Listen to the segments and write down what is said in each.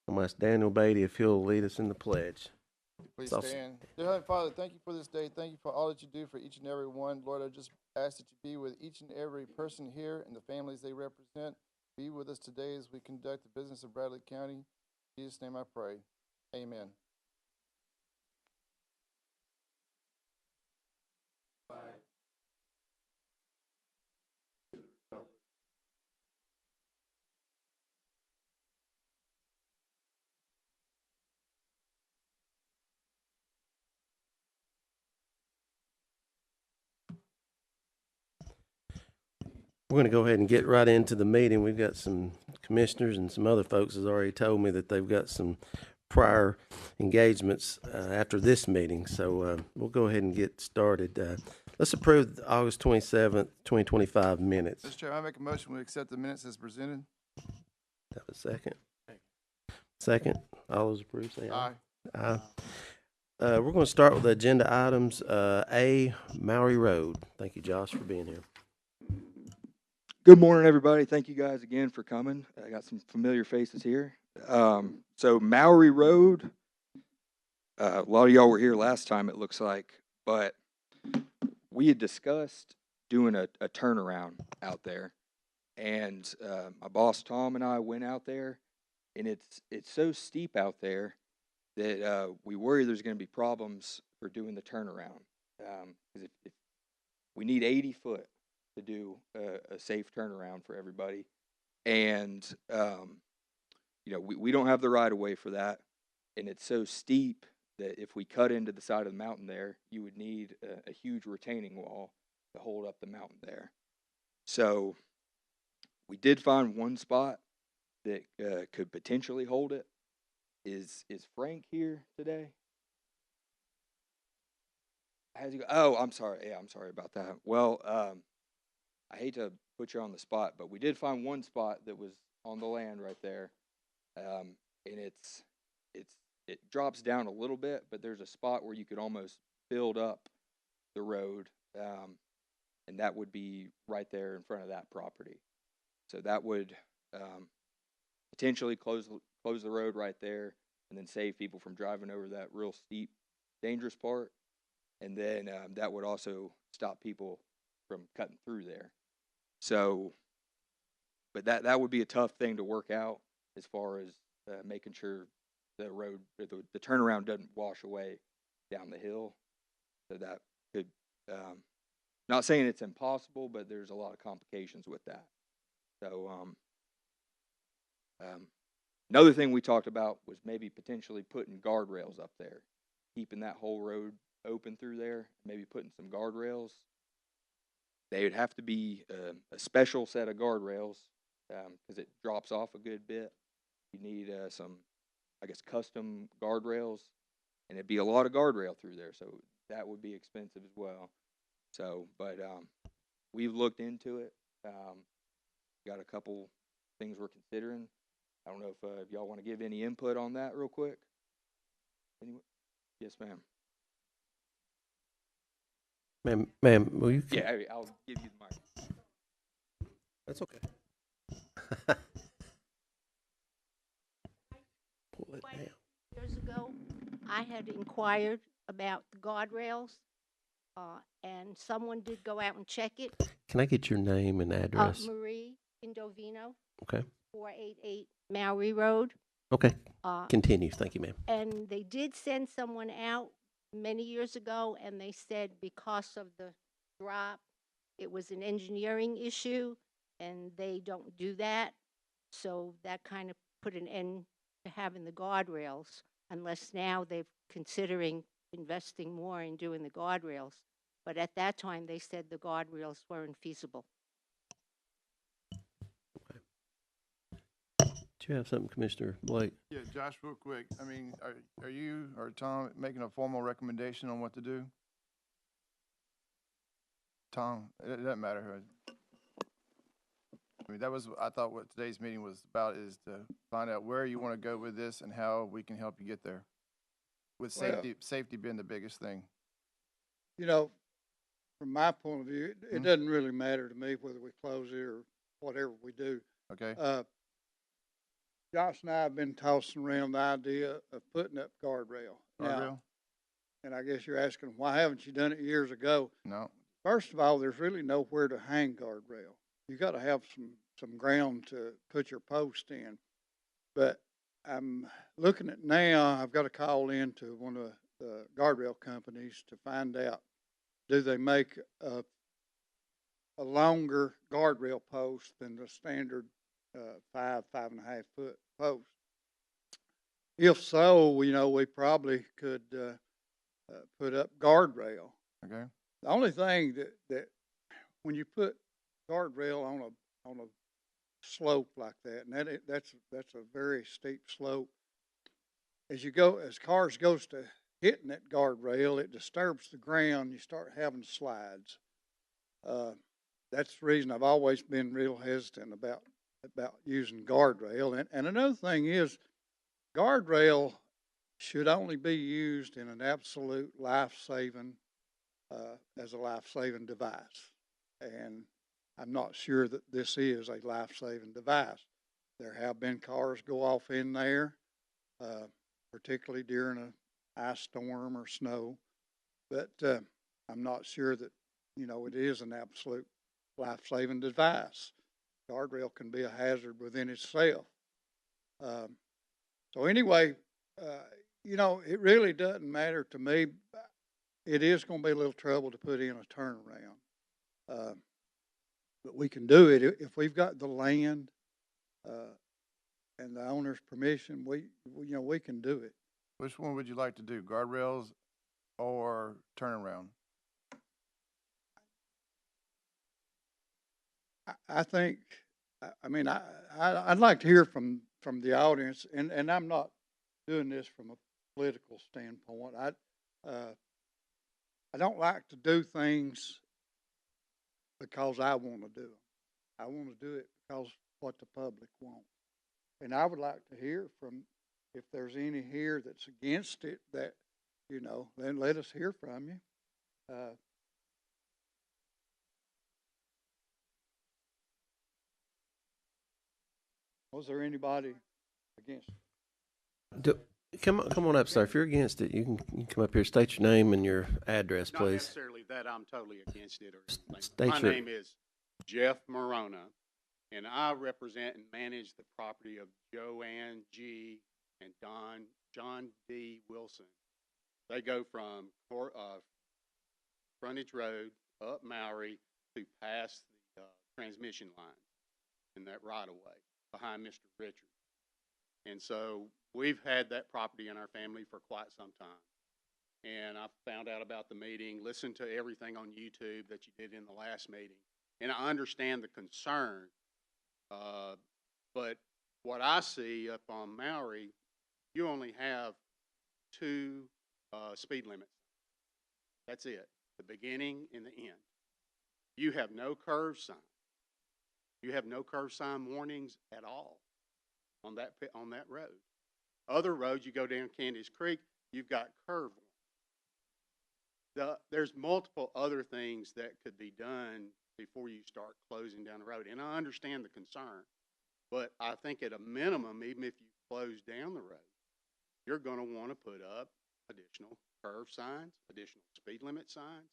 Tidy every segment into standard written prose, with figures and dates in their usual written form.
I'm going to ask Daniel Beatty if he'll lead us in the pledge. Please It's stand. Dear Heavenly Father, thank you for this day. Thank you for all that you do for each and every one. Lord, I just ask that you be with each and every person here and the families they represent. Be with us today as we conduct the business of Bradley County. In Jesus' name I pray. Amen. We're going to go ahead and get right into the meeting. We've got some commissioners and some other folks has already told me that they've got some prior engagements after this meeting. So we'll go ahead and get started. Let's approve the August 27th, 2025 minutes. Mr. Chair, I make a motion we accept the minutes as presented. Have a second? Second. All those approved, say aye. Aye. Aye. We're going to start with the agenda items. A, Maury Road. Thank you, Josh, for being here. Good morning, everybody. Thank you guys again for coming. I got some familiar faces here. So Maury Road, a lot of y'all were here last time, it looks like, but we had discussed doing a turnaround out there. And my boss, Tom, and I went out there, and it's so steep out there that we worry there's going to be problems for doing the turnaround. Because if we need 80 foot to do a safe turnaround for everybody. And, we don't have the right of way for that. And it's so steep that if we cut into the side of the mountain there, you would need a huge retaining wall to hold up the mountain there. So we did find one spot that could potentially hold it. Is Frank here today? How's he go? Oh, I'm sorry. Yeah, I'm sorry about that. Well, I hate to put you on the spot, but we did find one spot that was on the land right there, and it drops down a little bit, but there's a spot where you could almost build up the road, and that would be right there in front of that property. So that would potentially close the road right there, and then save people from driving over that real steep, dangerous part, and then that would also stop people from cutting through there. So, but that would be a tough thing to work out as far as making sure the road, the turnaround doesn't wash away down the hill. So that could, not saying it's impossible, but there's a lot of complications with that. So, another thing we talked about was maybe potentially putting guardrails up there, keeping that whole road open through there, maybe putting some guardrails. They would have to be a special set of guardrails because it drops off a good bit. You need some, I guess, custom guardrails, and it'd be a lot of guardrail through there, so that would be expensive as well. So, but we've looked into it. Got a couple things we're considering. I don't know if y'all want to give any input on that real quick. Anyone? Yes, ma'am. Ma'am, will you? Yeah, I'll give you the mic. That's okay. Pull it down. Years ago, I had inquired about the guardrails, and someone did go out and check it. Can I get your name and address? Marie Indovino, Okay. 488 Maury Road. Okay. Continue. Thank you, ma'am. And they did send someone out many years ago, and they said because of the drop, it was an engineering issue, and they don't do that. So that kind of put an end to having the guardrails, unless now they're considering investing more in doing the guardrails. But at that time, they said the guardrails weren't feasible. Do you have something, Commissioner Blake? Yeah, Josh, real quick. I mean, are you or Tom making a formal recommendation on what to do? Tom, it doesn't matter who. I mean, that was, I thought what today's meeting was about, is to find out where you want to go with this and how we can help you get there. With safety being the biggest thing. You know, from my point of view, it doesn't really matter to me whether we close it or whatever we do. Okay. Josh and I have been tossing around the idea of putting up guardrail. Now, Guardrail? and I guess you're asking, why haven't you done it years ago? No. First of all, there's really nowhere to hang guardrail. You gotta have some ground to put your post in. But I'm looking at now, I've got to call into one of the guardrail companies to find out, do they make a longer guardrail post than the standard, 5.5 foot post? If so, we probably could, put up guardrail. Okay. The only thing that when you put guardrail on a slope like that, and that's a very steep slope. As cars goes to hitting that guardrail, it disturbs the ground. You start having slides. That's the reason I've always been real hesitant about using guardrail. And another thing is, guardrail should only be used in an absolute life-saving, as a life-saving device. And I'm not sure that this is a life-saving device. There have been cars go off in there, particularly during an ice storm or snow, but I'm not sure that, it is an absolute life-saving device. Guardrail can be a hazard within itself. So anyway, it really doesn't matter to me. It is going to be a little trouble to put in a turnaround. But we can do it if we've got the land, and the owner's permission. We can do it. Which one would you like to do, guardrails or turnaround? I think, I'd like to hear from the audience, and I'm not doing this from a political standpoint. I don't like to do things because I want to do them. I want to do it because what the public wants. And I would like to hear from, if there's any here that's against it, that, then let us hear from you. Was there anybody against it? Come on up, sir. If you're against it, you can come up here, state your name and your address, Not please. necessarily that I'm totally against it or anything. state My your- name is Jeff Morona, and I represent and manage the property of Joanne G. and John D. Wilson. They go from Frontage Road up Maury to past the transmission line in that right-of-way behind Mr. Richard. And so we've had that property in our family for quite some time. And I found out about the meeting, listened to everything on YouTube that you did in the last meeting. And I understand the concern. But what I see up on Maury, you only have two speed limits. That's it, the beginning and the end. You have no curve sign. You have no curve sign warnings at all on that road. Other roads, you go down Candice Creek, you've got curve warnings. There's multiple other things that could be done before you start closing down the road. And I understand the concern, but I think at a minimum, even if you close down the road, you're going to want to put up additional curve signs, additional speed limit signs,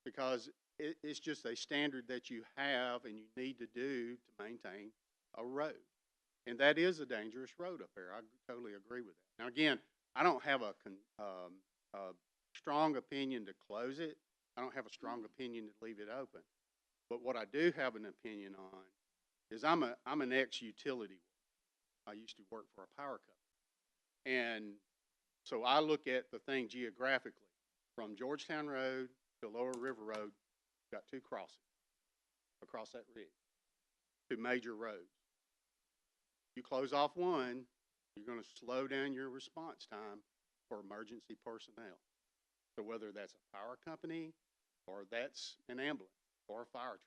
because it's just a standard that you have and you need to do to maintain a road. And that is a dangerous road up there. I totally agree with that. Now, again, I don't have a strong opinion to close it. I don't have a strong opinion to leave it open. But what I do have an opinion on is I'm an ex-utility worker. I used to work for a power company. And so I look at the thing geographically. From Georgetown Road to Lower River Road, got two crossings across that ridge, two major roads. You close off one, you're going to slow down your response time for emergency personnel. So whether that's a power company or that's an ambulance or a fire truck,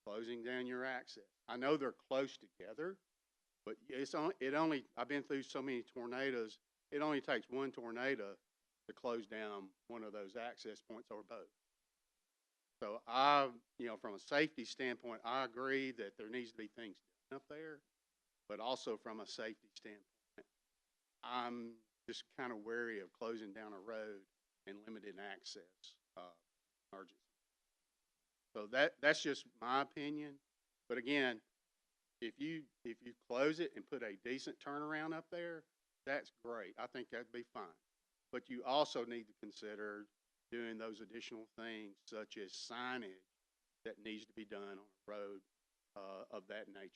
closing down your access. I know they're close together, but I've been through so many tornadoes, it only takes one tornado to close down one of those access points or both. So from a safety standpoint, I agree that there needs to be things done up there. but also from a safety standpoint. I'm just kind of wary of closing down a road and limiting access, emergency. So that's just my opinion. But again, if you close it and put a decent turnaround up there, that's great. I think that'd be fine. But you also need to consider doing those additional things such as signage that needs to be done on a road of that nature.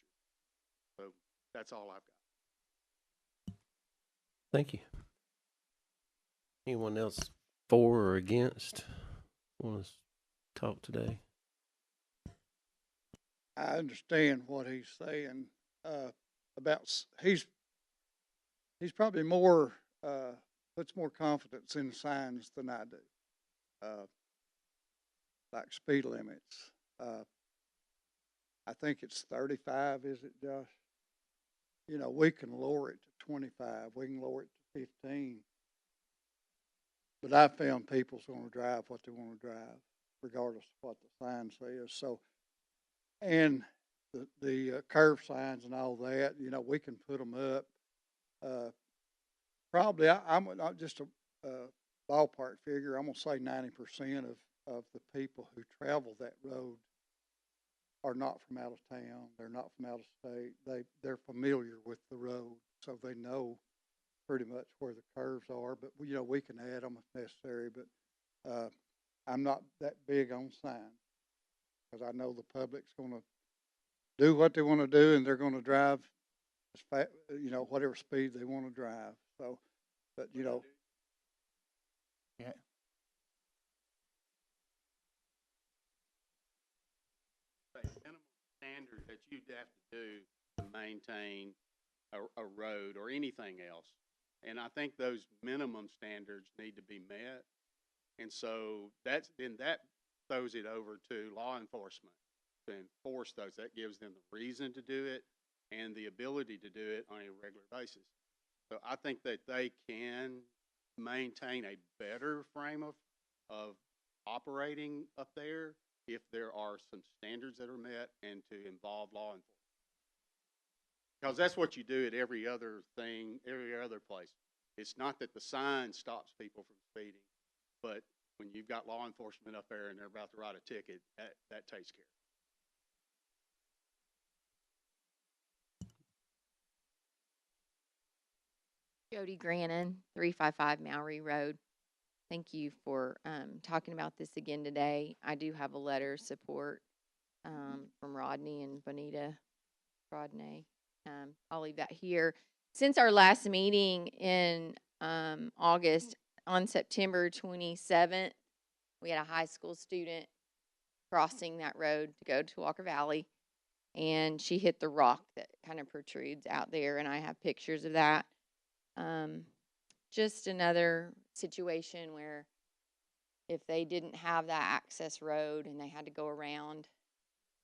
So that's all I've got. Thank you. Anyone else for or against want to talk today? I understand what he's saying, about, he's probably more, puts more confidence in signs than I do. Like speed limits. I think it's 35, is it, Josh? You know, we can lower it to 25, we can lower it to 15. But I found people's gonna drive what they wanna drive, regardless of what the sign says, so. And the curve signs and all that, you know, we can put them up. Probably, I'm not just a ballpark figure, I'm gonna say 90% of the people who travel that road are not from out of town, they're not from out of state, they're familiar with the road, so they know pretty much where the curves are, but, you know, we can add them if necessary, but, I'm not that big on signs, because I know the public's gonna do what they wanna do, and they're gonna drive as fast, you know, whatever speed they wanna drive, so, but, you know. Yeah. Minimum standard that you'd have to do to maintain a road or anything else. And I think those minimum standards need to be met. And so that throws it over to law enforcement to enforce those. That gives them the reason to do it and the ability to do it on a regular basis. So I think that they can maintain a better frame of operating up there if there are some standards that are met and to involve law enforcement. Because that's what you do at every other thing, every other place. It's not that the sign stops people from speeding, but when you've got law enforcement up there and they're about to write a ticket, that takes care. Jody Grannon, 355 Mowry Road. Thank you for talking about this again today. I do have a letter of support from Rodney and Bonita Rodney. I'll leave that here. Since our last meeting in August, on September 27th, we had a high school student crossing that road to go to Walker Valley, and she hit the rock that kind of protrudes out there, and I have pictures of that. Just another situation where if they didn't have that access road and they had to go around,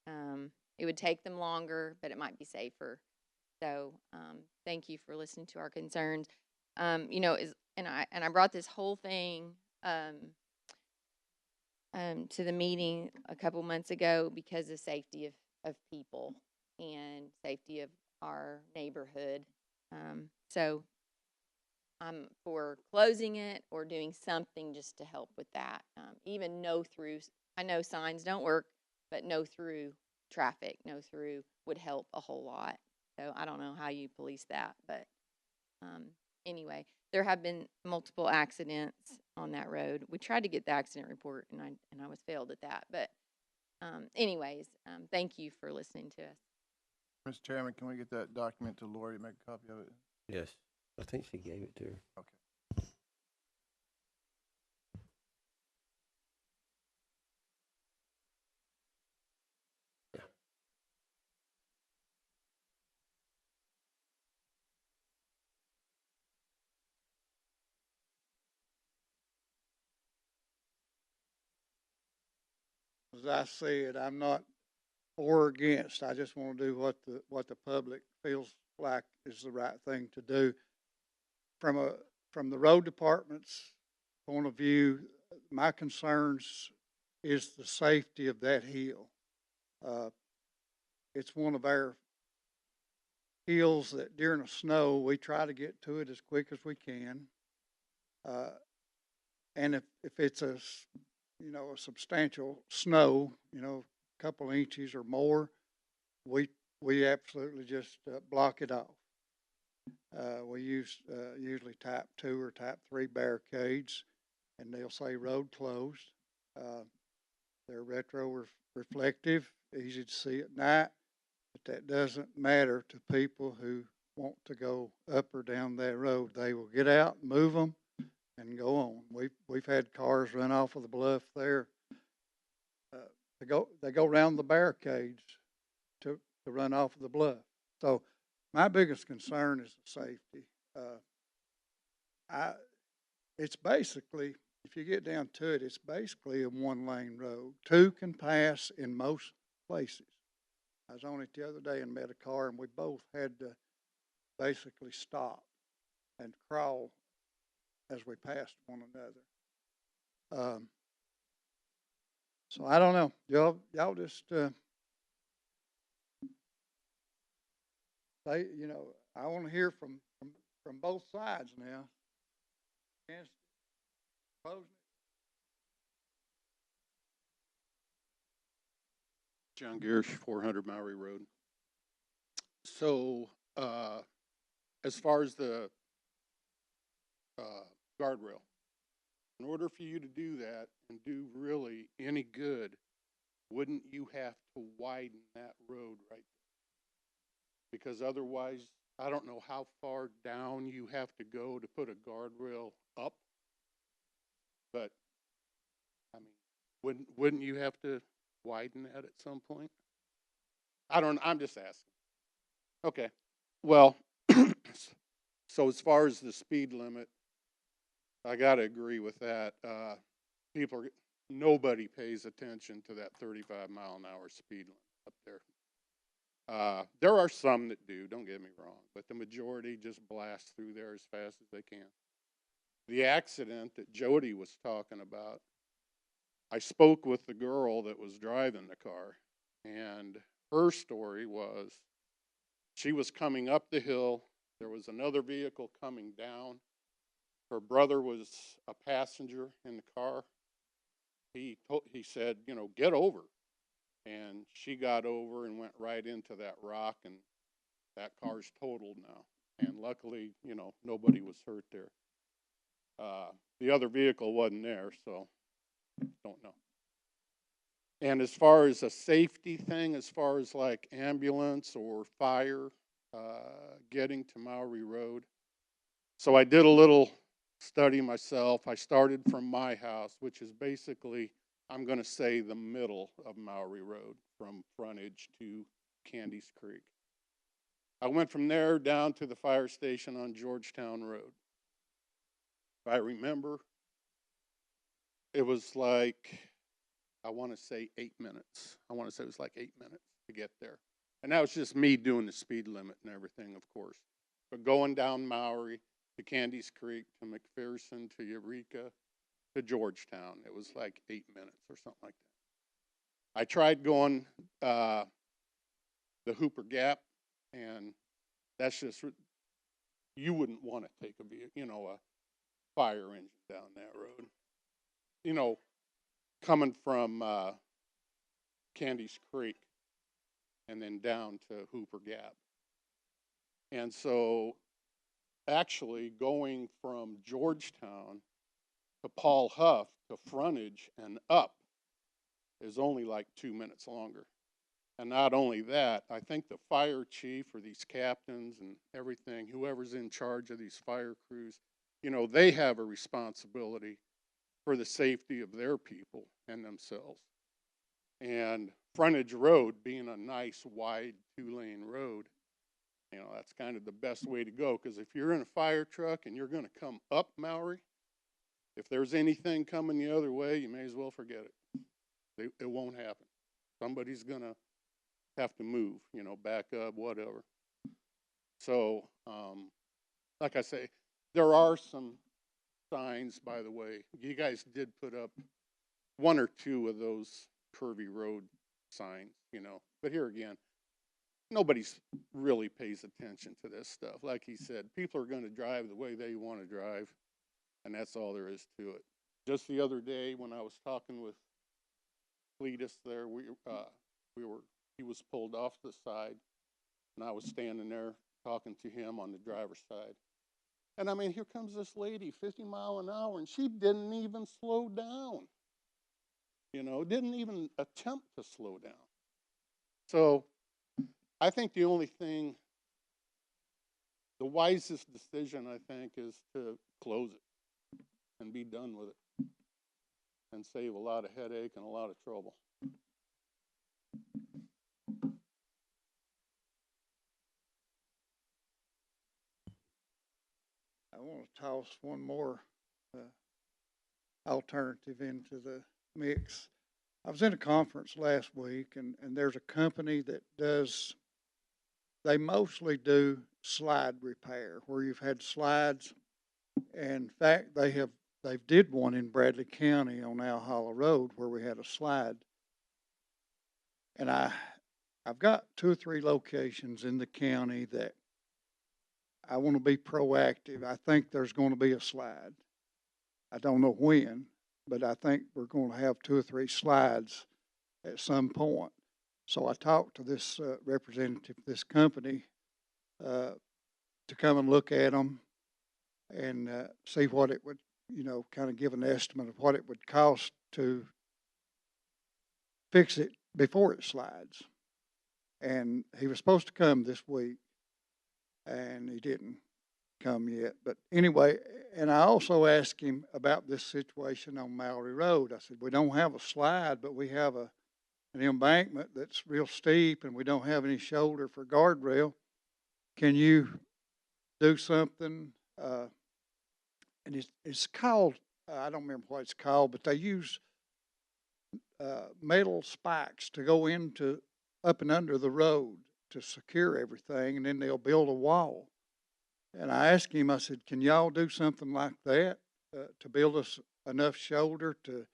it would take them longer, but it might be safer. So, thank you for listening to our concerns. You know, and I brought this whole thing, to the meeting a couple months ago because of safety of people and safety of our neighborhood. So I'm for closing it or doing something just to help with that. Even no through, I know signs don't work, but no through traffic, no through would help a whole lot. So I don't know how you police that, but anyway, there have been multiple accidents on that road. We tried to get the accident report, and I was failed at that. But anyways, thank you for listening to us. Mr. Chairman, can we get that document to Lori to make a copy of it? Yes, I think she gave it to her. Okay. As I said, I'm not for or against. I just want to do what the public feels like is the right thing to do. From the road department's point of view, my concerns is the safety of that hill. It's one of our hills that during the snow, we try to get to it as quick as we can. And if it's a substantial snow, a couple inches or more, we absolutely just block it off. We use usually type 2 or type 3 barricades, and they'll say road closed. They're reflective, easy to see at night, but that doesn't matter to people who want to go up or down that road. They will get out, move them, and go on. We've had cars run off of the bluff there. They go around the barricades to run off of the bluff. So my biggest concern is the safety. It's basically, if you get down to it, it's basically a one-lane road. Two can pass in most places. I was on it the other day and met a car, and we both had to basically stop and crawl as we passed one another. So I don't know. Y'all just say, I want to hear from both sides now. Yes. Closing. John Garish, 400 Maury Road. So, as far as the guardrail, in order for you to do that and do really any good, wouldn't you have to widen that road right there? Because otherwise, I don't know how far down you have to go to put a guardrail up, but I mean, wouldn't you have to widen that at some point? I'm just asking. Okay. Well, so as far as the speed limit, I gotta agree with that. Nobody pays attention to that 35-mile-an-hour speed limit up there. There are some that do, don't get me wrong, but the majority just blast through there as fast as they can. The accident that Jody was talking about, I spoke with the girl that was driving the car, and her story was she was coming up the hill. There was another vehicle coming down. Her brother was a passenger in the car. He said, get over. And she got over and went right into that rock, and that car's totaled now. And luckily, nobody was hurt there. The other vehicle wasn't there, so don't know. And as far as a safety thing, as far as like ambulance or fire getting to Maury Road, so I did a little study myself. I started from my house, which is basically, I'm going to say, the middle of Maury Road from frontage to Candies Creek. I went from there down to the fire station on Georgetown Road. If I remember, it was like, I want to say 8 minutes. I want to say it was like 8 minutes to get there. And that was just me doing the speed limit and everything, of course. But going down Maury to Candies Creek to McPherson to Eureka to Georgetown, it was like 8 minutes or something like that. I tried going the Hooper Gap, and that's just, you wouldn't want to take a fire engine down that road. Coming from Candies Creek and then down to Hooper Gap. And so actually going from Georgetown to Paul Huff to frontage and up is only like 2 minutes longer. And not only that, I think the fire chief or these captains and everything, whoever's in charge of these fire crews, they have a responsibility for the safety of their people and themselves. And frontage road being a nice wide 2-lane road, that's kind of the best way to go, because if you're in a fire truck and you're going to come up Maury, if there's anything coming the other way, you may as well forget it. It won't happen. Somebody's going to have to move, back up, whatever. So, like I say, there are some signs, by the way. You guys did put up 1 or 2 of those curvy road signs, but here again, nobody's really pays attention to this stuff. Like he said, people are gonna drive the way they wanna drive, and that's all there is to it. Just the other day, when I was talking with Cletus there, he was pulled off the side, and I was standing there talking to him on the driver's side. And I mean, here comes this lady, 50 mile an hour, and she didn't even slow down. You know, didn't even attempt to slow down. So I think the wisest decision, I think, is to close it and be done with it and save a lot of headache and a lot of trouble. I want to toss one more alternative into the mix. I was in a conference last week, and there's a company that they mostly do slide repair, where you've had slides. In fact, they did one in Bradley County on Owl Hollow Road where we had a slide. And I've got 2 or 3 locations in the county that I want to be proactive. I think there's going to be a slide. I don't know when, but I think we're going to have 2 or 3 slides at some point. So I talked to this representative of this company to come and look at them and see what it would, kind of give an estimate of what it would cost to fix it before it slides. And he was supposed to come this week, and he didn't come yet. But anyway, and I also asked him about this situation on Mallory Road. I said, we don't have a slide, but we have an embankment that's real steep, and we don't have any shoulder for guardrail. Can you do something? And it's called, I don't remember what it's called, but they use metal spikes to go into up and under the road to secure everything, and then they'll build a wall. And I asked him, I said, can y'all do something like that to build us enough shoulder to,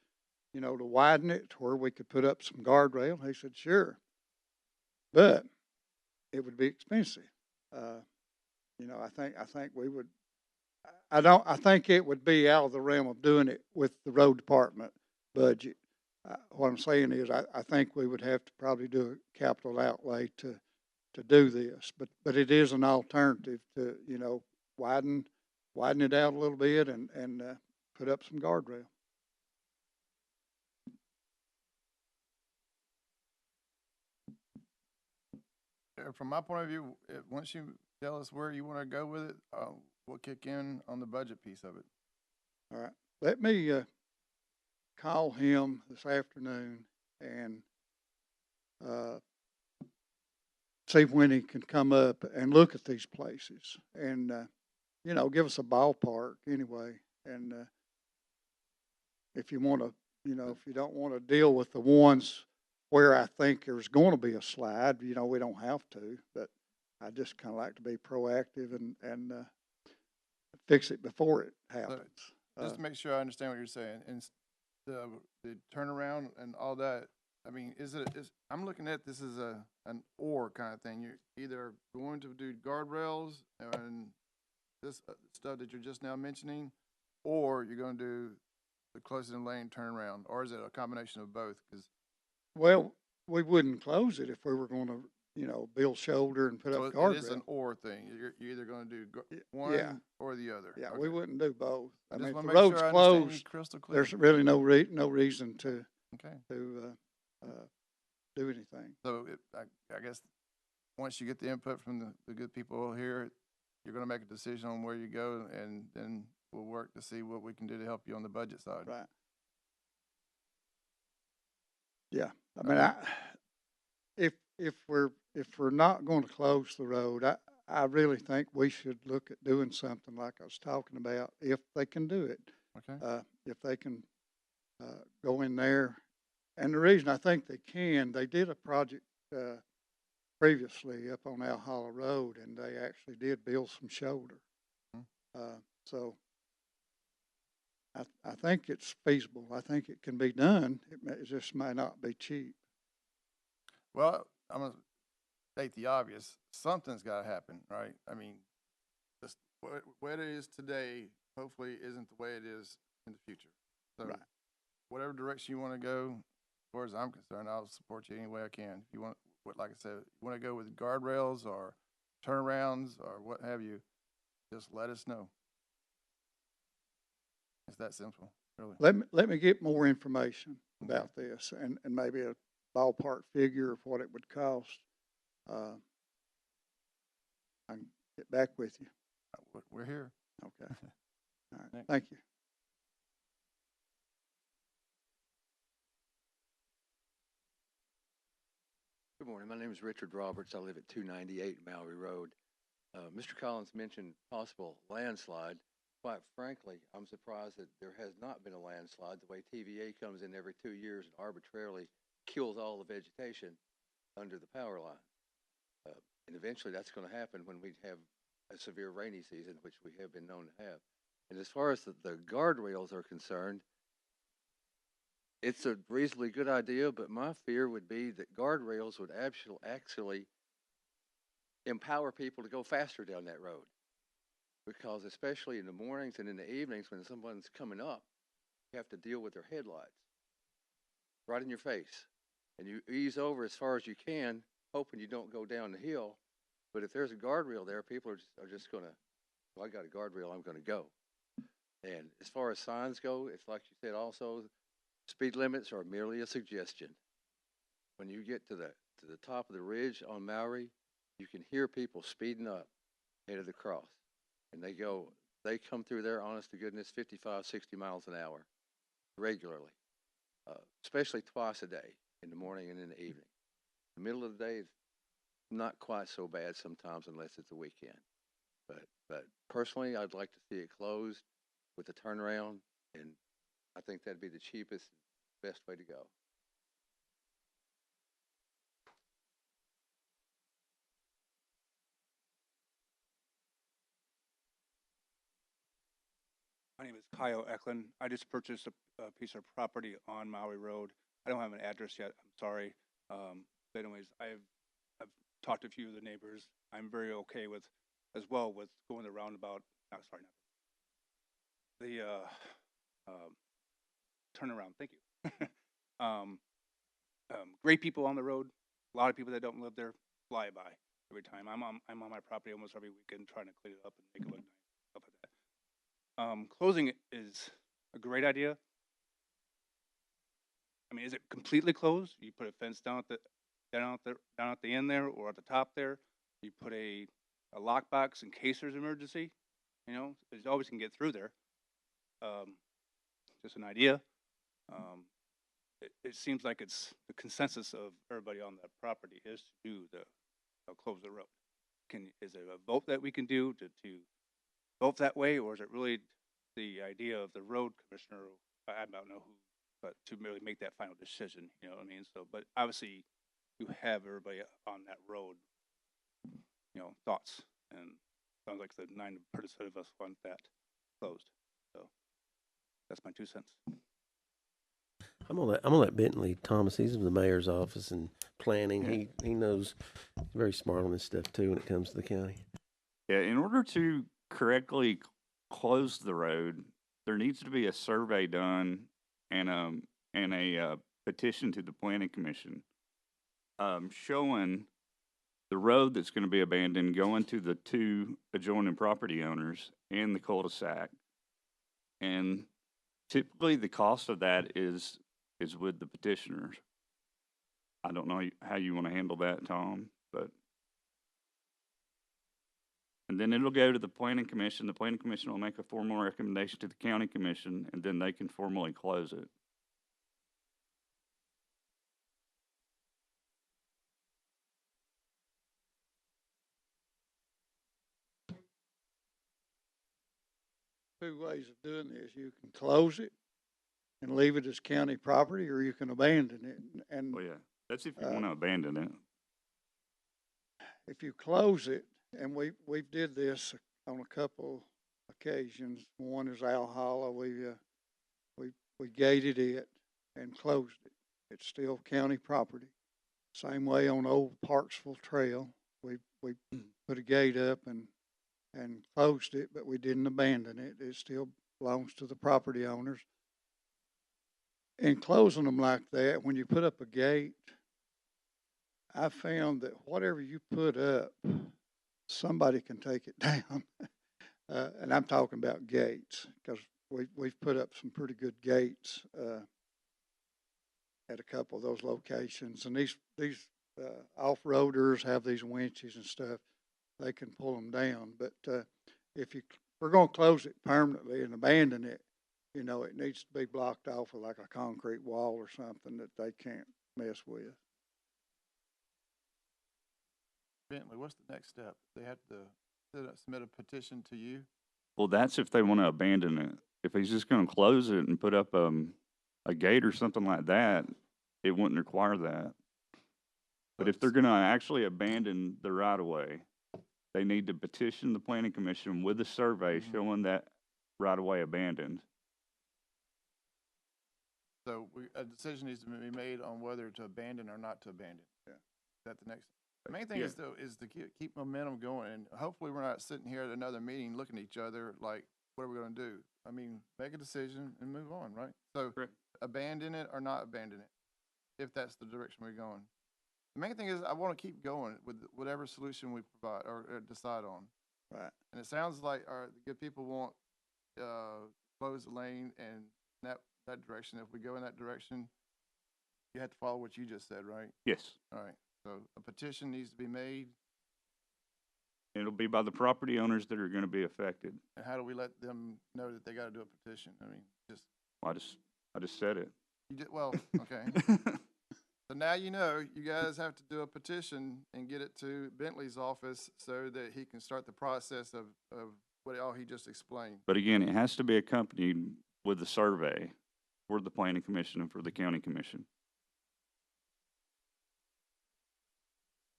to widen it to where we could put up some guardrail? He said, sure. But it would be expensive. I think we would, I think it would be out of the realm of doing it with the road department budget. What I'm saying is I think we would have to probably do a capital outlay to do this, but it is an alternative to, widen it out a little bit and put up some guardrail. From my point of view, once you tell us where you want to go with it, we'll kick in on the budget piece of it. All right. Let me call him this afternoon and see when he can come up and look at these places and, give us a ballpark anyway. And if you want to, if you don't want to deal with the ones where I think there's going to be a slide, we don't have to, but I just kind of like to be proactive and fix it before it happens. Just to make sure I understand what you're saying, and the turnaround and all that, I mean, I'm looking at this as an or kind of thing. You're either going to do guardrails and this stuff that you're just now mentioning, or you're going to do the closest in lane turnaround, or is it a combination of both? Well, we wouldn't close it if we were going to, build shoulder and put up guardrail. It is an or thing. You're either going to do one or the other. Yeah, okay. we wouldn't do both. I mean, if the make road's sure I understand you closed, crystal clear. there's really no reason to Okay. do anything. So I guess once you get the input from the good people here, you're going to make a decision on where you go, and then we'll work to see what we can do to help you on the budget side. Right. Yeah. I mean, if we're not going to close the road, I really think we should look at doing something like I was talking about, if they can do it. Okay. If they can go in there. And the reason I think they did a project previously up on Owl Hollow Road, and they actually did build some shoulder. So I think it's feasible. I think it can be done. It just may not be cheap. Well, I'm gonna state the obvious, something's gotta happen, right? I mean, just what it is today, hopefully isn't the way it is in the future. So Right. whatever direction you wanna go, as far as I'm concerned, I'll support you any way I can. If you want, like I said, you wanna go with guardrails or turnarounds or what have you, just let us know. It's that simple, really. Let me get more information Okay. about this and maybe a ballpark figure of what it would cost. I can get back with you. We're here. Okay. All right. Thanks. Thank you. Good morning. My name is Richard Roberts. I live at 298 Mallory Road. Mr. Collins mentioned possible landslide. Quite frankly, I'm surprised that there has not been a landslide. The way TVA comes in every 2 years and arbitrarily kills all the vegetation under the power line. And eventually that's going to happen when we have a severe rainy season, which we have been known to have. And as far as the guardrails are concerned, it's a reasonably good idea, but my fear would be that guardrails would actually empower people to go faster down that road. Because especially in the mornings and in the evenings when someone's coming up, you have to deal with their headlights right in your face. And you ease over as far as you can, hoping you don't go down the hill. But if there's a guardrail there, people are just going to, well, I got a guardrail, I'm going to go. And as far as signs go, it's like you said also, speed limits are merely a suggestion. When you get to the top of the ridge on Maury, you can hear people speeding up headed the cross. And they come through there, honest to goodness, 55, 60 miles an hour regularly, especially twice a day, in the morning and in the evening. The middle of the day is not quite so bad sometimes unless it's a weekend. But personally, I'd like to see it closed with a turnaround, and I think that'd be the cheapest, best way to go. My name is Kyle Eklund. I just purchased a piece of property on Maui Road. I don't have an address yet. I'm sorry. But anyways, I've talked to a few of the neighbors. I'm very okay with, as well, with going the roundabout. No, sorry, not the turnaround. Thank you. Great people on the road. A lot of people that don't live there fly by every time. I'm on my property almost every weekend trying to clean it up and make it look nice. Stuff like that. Closing it is a great idea. I mean, is it completely closed? You put a fence down at the end there, or at the top there. You put a lockbox in case there's an emergency. You know, there's always can get through there. Just an idea. It seems like it's the consensus of everybody on that property is to do close the road. Is there a vote that we can do to vote that way, or is it really the idea of the road commissioner? I don't know who, but to really make that final decision, you know what I mean? So, but obviously, you have everybody on that road, you know, thoughts, and sounds like the 90% of us want that closed. So, that's my 2 cents. I'm gonna let Bentley Thomas. He's in the mayor's office and planning. Yeah. He knows. He's very smart on this stuff too when it comes to the county. Yeah, in order to correctly close the road, there needs to be a survey done and a petition to the planning commission, showing the road that's going to be abandoned going to the 2 adjoining property owners and the cul-de-sac. And typically the cost of that is with the petitioners. I don't know how you want to handle that, Tom, but. And then it'll go to the planning commission. The planning commission will make a formal recommendation to the county commission, and then they can formally close it. Two ways of doing this. You can close it and leave it as county property, or you can abandon it. And Well, yeah, that's if you want to abandon it. if you close it, and we did this on a couple occasions. One is Al Hollow. We gated it and closed it. It's still county property. Same way on Old Parksville Trail, we put a gate up and closed it, but we didn't abandon it. It still belongs to the property owners. In closing them like that, when you put up a gate, I found that whatever you put up, somebody can take it down. And I'm talking about gates, because we've put up some pretty good gates at a couple of those locations. And these off-roaders have these winches and stuff. They can pull them down. But if we're going to close it permanently and abandon it, you know, it needs to be blocked off with like a concrete wall or something that they can't mess with. Bentley, what's the next step? They have to submit a petition to you? Well, that's if they want to abandon it. If he's just going to close it and put up a gate or something like that, it wouldn't require that. But if they're going to actually abandon the right of way, they need to petition the planning commission with a survey showing that right of way abandoned. So a decision needs to be made on whether to abandon or not to abandon. Yeah. Is that the next? The main thing is though, is to keep momentum going, and hopefully we're not sitting here at another meeting looking at each other like, what are we gonna do? I mean, make a decision and move on, right? So Correct. abandon it or not abandon it, if that's the direction we're going. The main thing is I wanna keep going with whatever solution we provide or decide on. Right. And it sounds like the good people want, close the lane and that direction. If we go in that direction, you have to follow what you just said, right? Yes. All right. So a petition needs to be made. It'll be by the property owners that are going to be affected. And how do we let them know that they got to do a petition? I mean, just I just said it. you did well. Okay. So now you know you guys have to do a petition and get it to Bentley's office so that he can start the process of what all he just explained. But again, it has to be accompanied with a survey for the planning commission and for the county commission.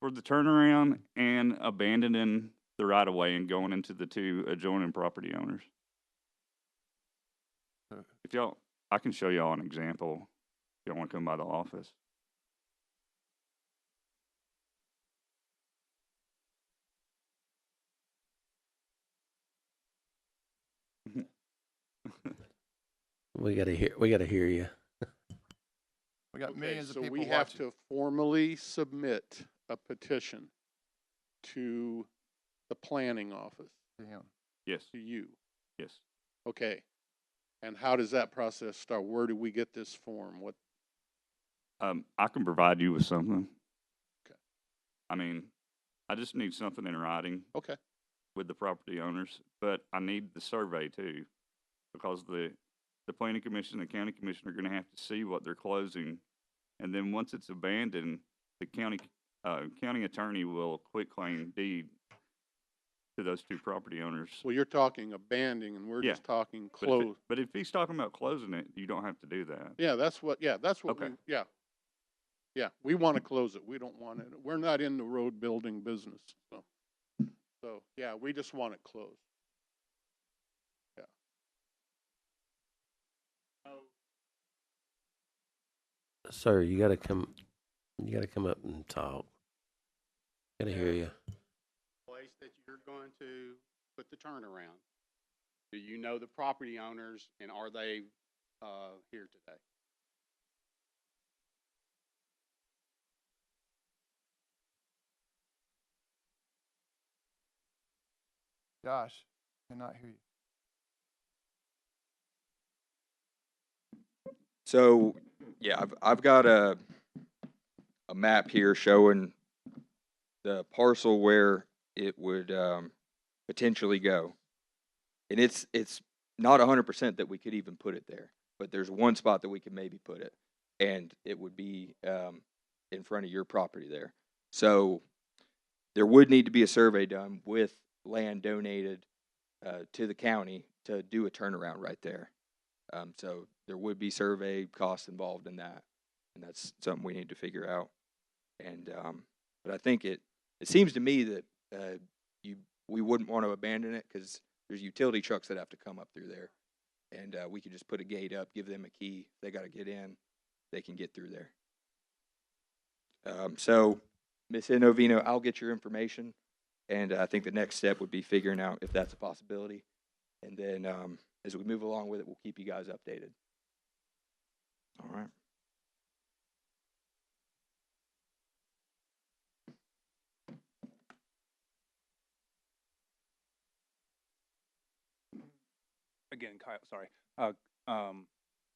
For the turnaround and abandoning the right of way and going into the two adjoining property owners. If y'all, I can show y'all an example if y'all want to come by the office. We gotta hear you. We got millions of so people we have watching. to formally submit a petition to the planning office, To him. Yes, to you. yes. Okay. And how does that process start? Where do we get this form? What? I can provide you with something. Okay. I mean, I just need something in writing Okay. with the property owners, but I need the survey too, because the planning commission and the county commission are gonna have to see what they're closing. And then once it's abandoned, the county attorney will quitclaim deed to those two property owners. Well, you're talking abandoning and we're Yeah. just talking But close. but if he's talking about closing it, you don't have to do that. Yeah, that's what Okay. Yeah, we want to close it. We don't want it. We're not in the road building business. So yeah, we just want it closed. Yeah. Sir, you gotta come up and talk. Gotta hear you. Place that you're going to put the turnaround. Do you know the property owners and are they, here today? Josh, cannot hear you. So, yeah, I've got a map here showing the parcel where it would potentially go. And it's not 100% that we could even put it there, but there's one spot that we could maybe put it, and it would be in front of your property there. So there would need to be a survey done with land donated to the county to do a turnaround right there. So there would be survey costs involved in that, and that's something we need to figure out. And but I think it seems to me that we wouldn't want to abandon it because there's utility trucks that have to come up through there, and we could just put a gate up, give them a key. If they got to get in, they can get through there. So, Ms. Inovino, I'll get your information, and I think the next step would be figuring out if that's a possibility. And then, as we move along with it, we'll keep you guys updated. All right. Again, Kyle, sorry,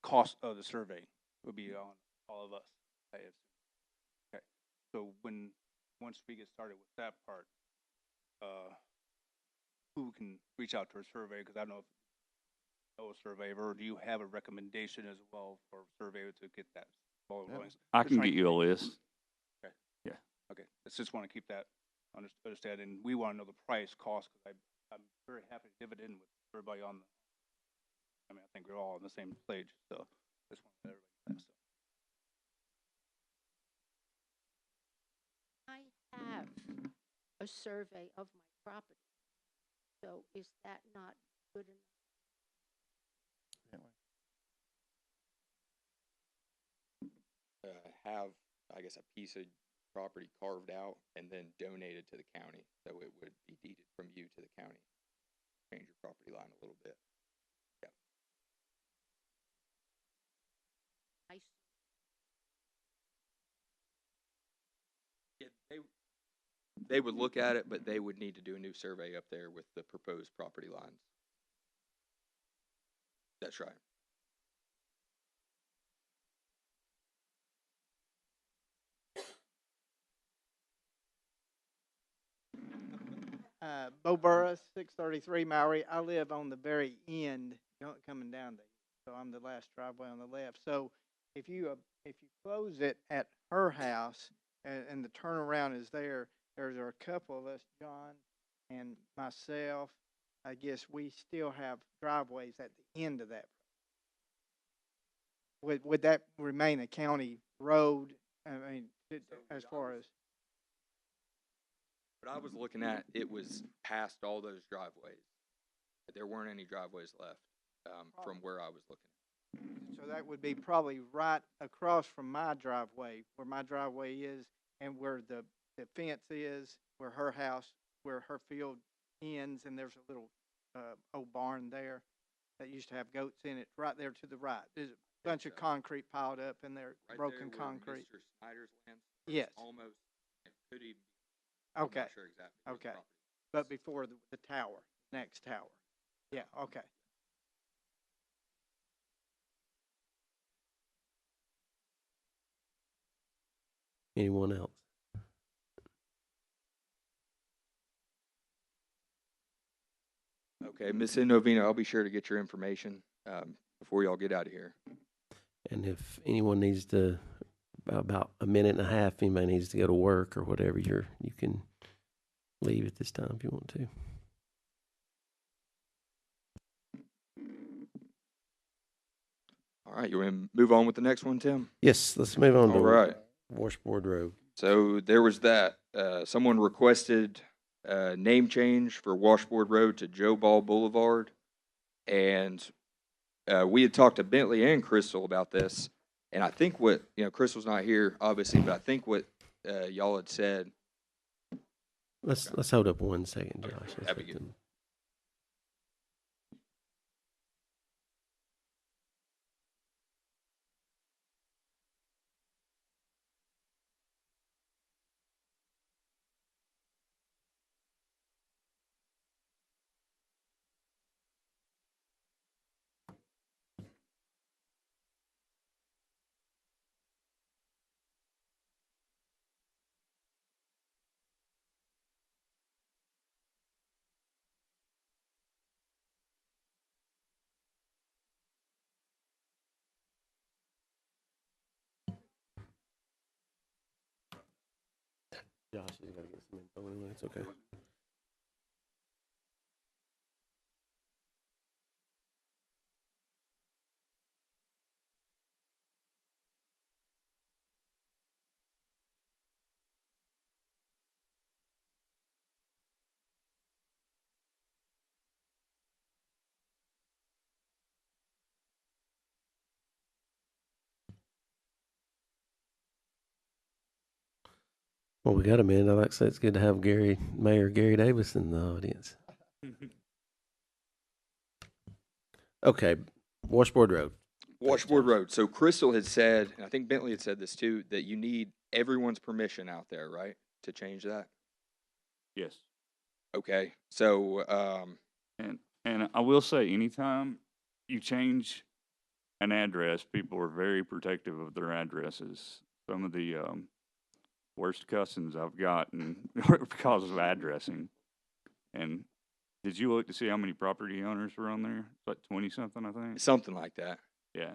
cost of the survey would be on all of us, I assume. Okay, so once we get started with that part, who can reach out to a survey, because I don't know if you know a surveyor, or do you have a recommendation as well for a surveyor to get that ball Yeah. rolling? I Just can trying get to you a keep- list. Okay, let's just want to keep that understood, and we want to know the price, cost, because I'm very happy to divot in with everybody on the, I mean, I think we're all on the same page, so just want to let everybody know that, so. I have a survey of my property, so is that not good enough? Have, I guess, a piece of property carved out and then donated to the county, so it would be deeded from you to the county. Change your property line a little bit. I Yeah, they would look at it, but they would need to do a new survey up there with the proposed property lines. That's right. Bo Burris, 633 Maury. I live on the very end, coming down there. So I'm the last driveway on the left. So if you close it at her house and the turnaround is there, there are a couple of us, John and myself. I guess we still have driveways at the end of that. Would that remain a county road? I mean, as far as What I was looking at, it was past all those driveways. There weren't any driveways left from where I was looking. so that would be probably right across from my driveway, where my driveway is, and where the fence is, where her house, where her field ends, and there's a little old barn there that used to have goats in it. Right there to the right, there's a bunch of concrete piled up in there, Right broken there where concrete. Mr. Snyder's land starts, Yes. almost, it could even be, I'm Okay, not sure exactly where the okay. property is. But before the tower, next tower. Yeah, okay. Anyone else? Okay, Ms. Inovino, I'll be sure to get your information before y'all get out of here. And if anyone needs to, about a minute and a half, anybody needs to go to work or whatever, you can leave at this time if you want to. All right, you want to move on with the next one, Tim? Yes, let's move on All to right. Washboard Road. So there was that. Someone requested name change for Washboard Road to Joe Ball Boulevard. And we had talked to Bentley and Crystal about this. And I think Crystal's not here, obviously, but I think what y'all had said. Let's hold up 1 second, Josh. Let's that'd be let good. them- Josh, you gotta get some info anyway. It's okay. Well, we got a minute. I'd like to say it's good to have Mayor Gary Davis in the audience. Okay, Washboard Road. Washboard Road. So Crystal had said, and I think Bentley had said this too, that you need everyone's permission out there, right, to change that? Yes. Okay, so, And I will say, anytime you change an address, people are very protective of their addresses. Some of the worst cussings I've gotten are because of addressing. And did you look to see how many property owners were on there? It's like 20-something, I think. something like that. Yeah.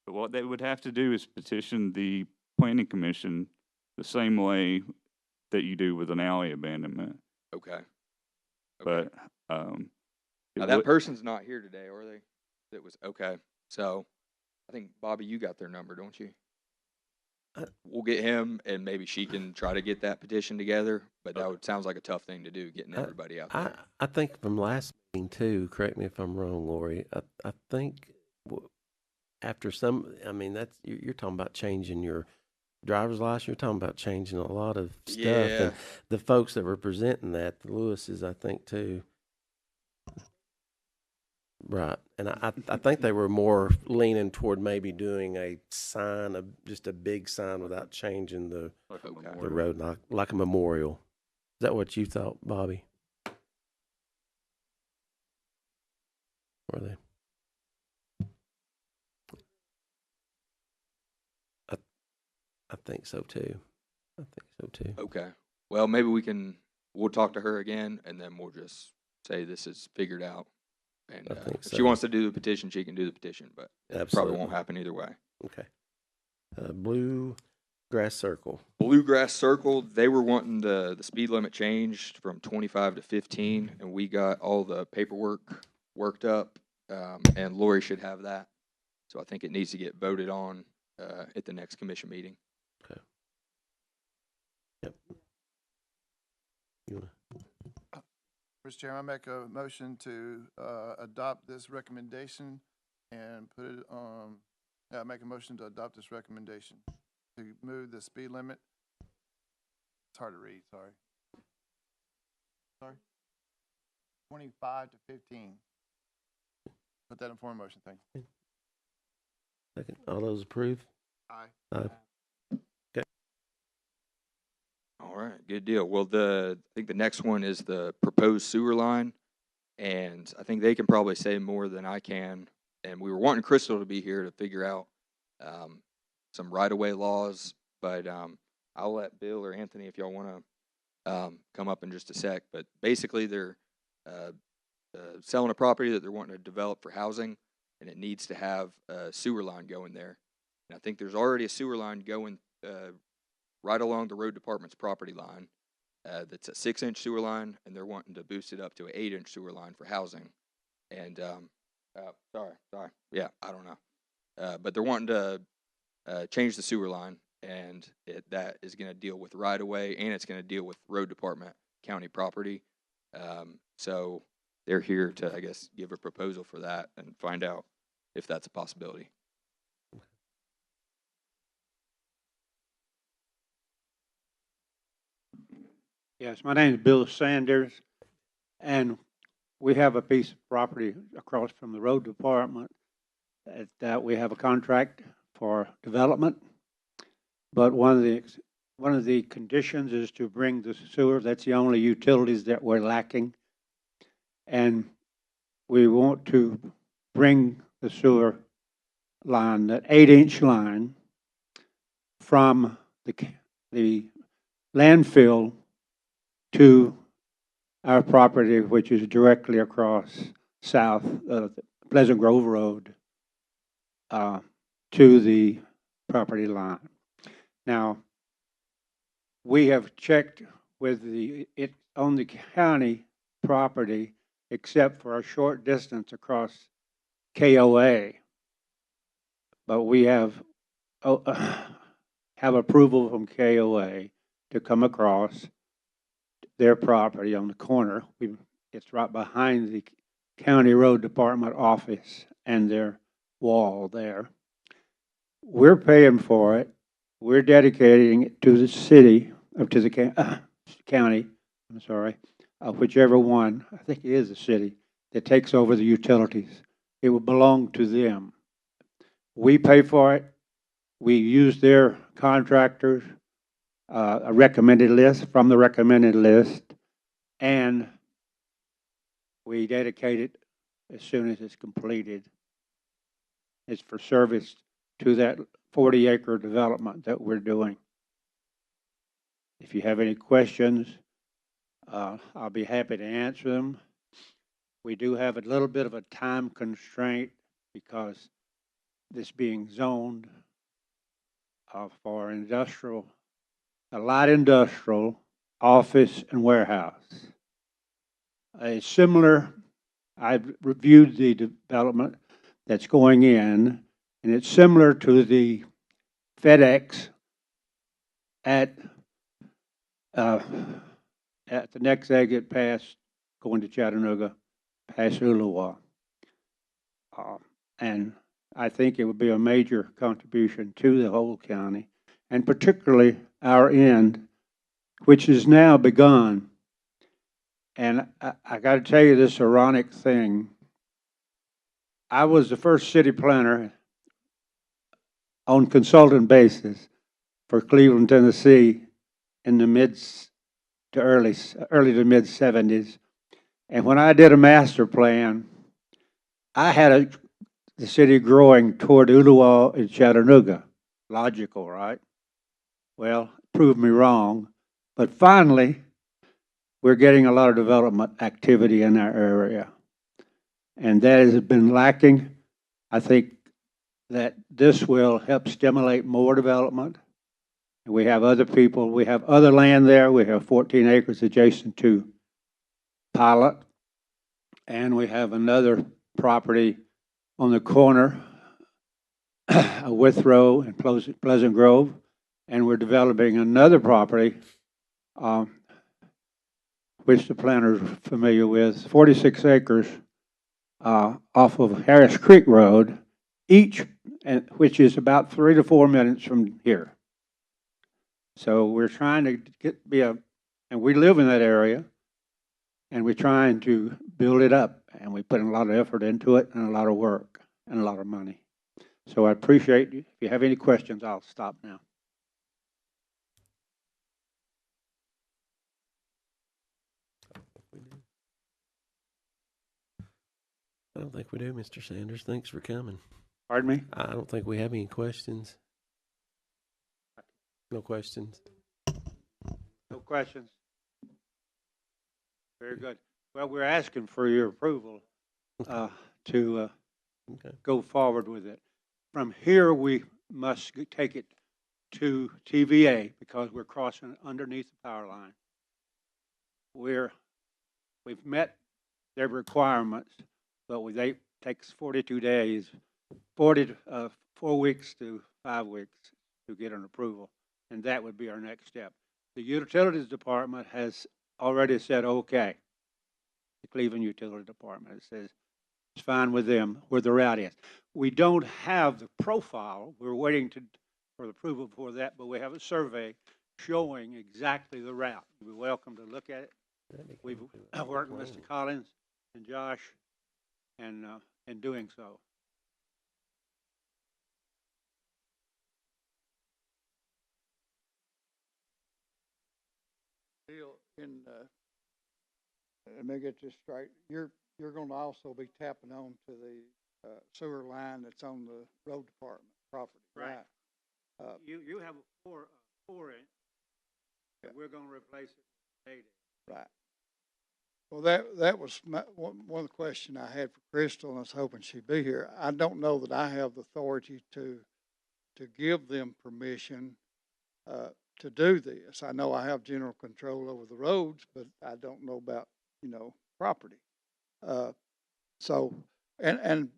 But what they would have to do is petition the planning commission the same way that you do with an alley abandonment. Okay. But, Now, that person's not here today, are they? That was, okay. So, I think, Bobby, you got their number, don't you? We'll get him, and maybe she can try to get that petition together, but that sounds like a tough thing to do, getting everybody out there. I think from last meeting too, correct me if I'm wrong, Lori, I think after I mean, that's, you're talking about changing your driver's license, you're talking about changing a lot of stuff. Yeah. And the folks that were presenting that, the Lewises, I think too. Right. And I think they were more leaning toward maybe doing a sign, just a big sign without changing the road, like a memorial. Is that what you thought, Bobby? Were they? I think so too. I think so too. Okay. Well, maybe we'll talk to her again, and then we'll just say this is figured out. And I think if so. she wants to do the petition, she can do the petition, but it Absolutely. probably won't happen either way. Okay. Blue Grass Circle. Bluegrass Circle, they were wanting the speed limit changed from 25 to 15, and we got all the paperwork worked up, and Lori should have that. So I think it needs to get voted on at the next commission meeting. Okay. Yep. You wanna? Mr. Chairman, I make a motion to adopt this recommendation and put it on, I make a motion to adopt this recommendation to move the speed limit. It's hard to read, sorry. 25 to 15. Put that in form of motion, thank you. Second. All those approve? Aye. Aye. All right, good deal. Well, I think the next one is the proposed sewer line, and I think they can probably say more than I can. And we were wanting Crystal to be here to figure out some right-of-way laws, but I'll let Bill or Anthony, if y'all want to come up in just a sec. But basically, they're selling a property that they're wanting to develop for housing, and it needs to have a sewer line going there. And I think there's already a sewer line going right along the road department's property line. That's a 6-inch sewer line, and they're wanting to boost it up to an 8-inch sewer line for housing. And sorry, yeah, I don't know, but they're wanting to change the sewer line, and that is going to deal with right of way, and it's going to deal with road department county property. So they're here to, I guess, give a proposal for that and find out if that's a possibility. Yes, my name is Bill Sanders, and we have a piece of property across from the road department that we have a contract for development. But one of the conditions is to bring the sewer. That's the only utilities that we're lacking. And we want to bring the sewer line, that 8-inch line, from the landfill to our property, which is directly across south of Pleasant Grove Road, to the property line. Now, we have checked with on the county property, except for a short distance across KOA. But we have approval from KOA to come across their property on the corner. It's right behind the county road department office and their wall there. We're paying for it. We're dedicating it to the city or to the county, I'm sorry, whichever one, I think it is the city, that takes over the utilities. It will belong to them. We pay for it. We use their contractors, a recommended list from the recommended list, and we dedicate it as soon as it's completed. It's for service to that 40-acre development that we're doing. If you have any questions, I'll be happy to answer them. We do have a little bit of a time constraint because this being zoned for industrial, a light industrial, office, and warehouse. A similar, I've reviewed the development that's going in, and it's similar to the FedEx at the next exit past going to Chattanooga, past Uluwa. And I think it would be a major contribution to the whole county, and particularly our end, which has now begun. And I got to tell you this ironic thing. I was the first city planner on consultant basis for Cleveland, Tennessee in the early to mid 70s. And when I did a master plan, I had the city growing toward Uluwa and Chattanooga. Logical, right? Well, proved me wrong. But finally, we're getting a lot of development activity in our area. And that has been lacking. I think that this will help stimulate more development. And we have other people, we have other land there. We have 14 acres adjacent to Pilot. And we have another property on the corner of Withrow and Pleasant Grove. And we're developing another property, which the planners are familiar with, 46 acres off of Harris Creek Road, which is about 3 to 4 minutes from here. So we're trying to and we live in that area, and we're trying to build it up, and we put a lot of effort into it, and a lot of work, and a lot of money. So I appreciate you. If you have any questions, I'll stop now. I don't think we do, Mr. Sanders. Thanks for coming. Pardon me? I don't think we have any questions. No questions. No questions. Very good. Well, we're asking for your approval to go forward with it. From here, we must take it to TVA because we're crossing underneath the power line. We've met their requirements, but they takes 42 days, 4 weeks to 5 weeks to get an approval, and that would be our next step. The Utilities Department has already said okay. The Cleveland Utilities Department says it's fine with them where the route is. We don't have the profile. We're waiting for the approval for that, but we have a survey showing exactly the route. You're welcome to look at it. We've worked with Mr. Collins and Josh and in doing so. Bill, let me get this straight. You're going to also be tapping on to the sewer line that's on the road department property, right? You have a 4-inch. We're going to replace it with 8-inch. Right. Well, that was one question I had for Crystal, and I was hoping she'd be here. I don't know that I have the authority to give them permission to do this. I know I have general control over the roads, but I don't know about, property. So, and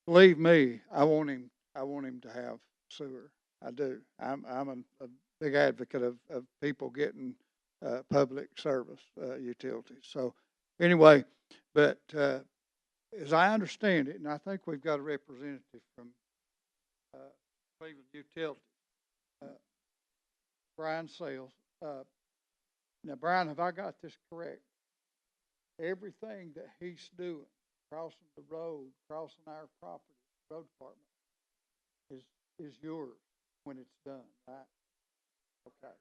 believe me, I want him to have sewer. I do. I'm a big advocate of people getting public service utilities. So anyway, but as I understand it, and I think we've got a representative from Cleveland Utilities, Brian Sales, Now, Brian, have I got this correct? Everything that he's doing, crossing the road, crossing our property, road department, is yours when it's done, right? Okay.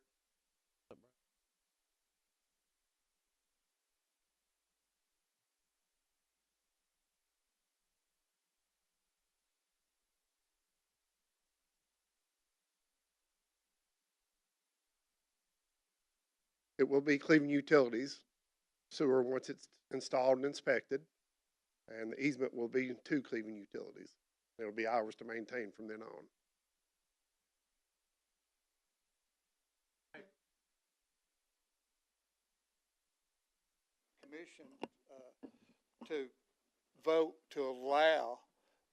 It will be Cleveland Utilities sewer once it's installed and inspected, and the easement will be to Cleveland Utilities. It'll be ours to maintain from then on. Commission, to vote to allow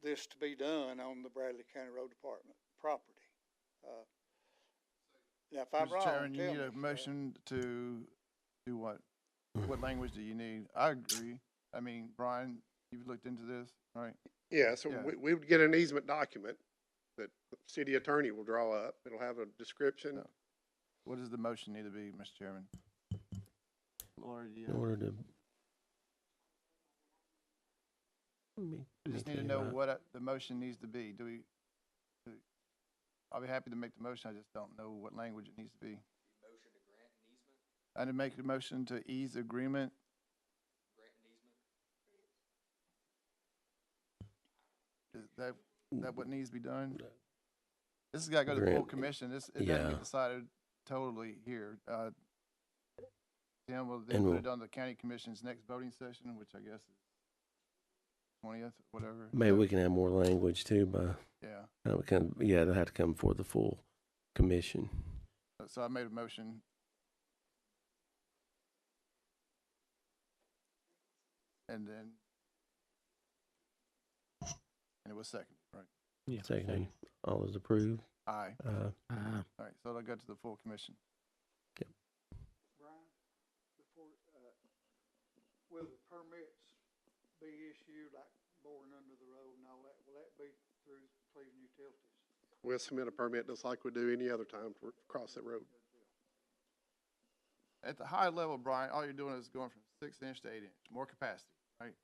this to be done on the Bradley County Road Department property. Now, if I'm Mr. wrong, Chairman, you tell need me. a motion to do what? What language do you need? I agree. I mean, Brian, you've looked into this, right? Yeah, so Yeah. we would get an easement document that the city attorney will draw up. It'll have a description. No. What does the motion need to be, Mr. Chairman? Laura, do you In order to. We just need to know what the motion needs to be. I'll be happy to make the motion, I just don't know what language it needs to be. Motion to grant an easement? I did make a motion to ease agreement. Grant an easement? Is that what needs to be done? This has got to go to the full Grant- commission. It doesn't yeah. get decided totally here. Tim will then And put we'll- it on the county commission's next voting session, which I guess is 20th, whatever. Maybe we can have more language too by, Yeah. yeah, they'll have to come for the full commission. So I made a motion. And it was second, right? Yeah. Second, all is approved. Aye. Uh, All right, so it'll go to the full commission. Brian, before, will the permits be issued, like boring under the road and all that, will that be through Cleveland Utilities? We'll submit a permit just like we do any other time to cross that road. At the high level, Brian, all you're doing is going from 6 inch to 8 inch, more capacity, right?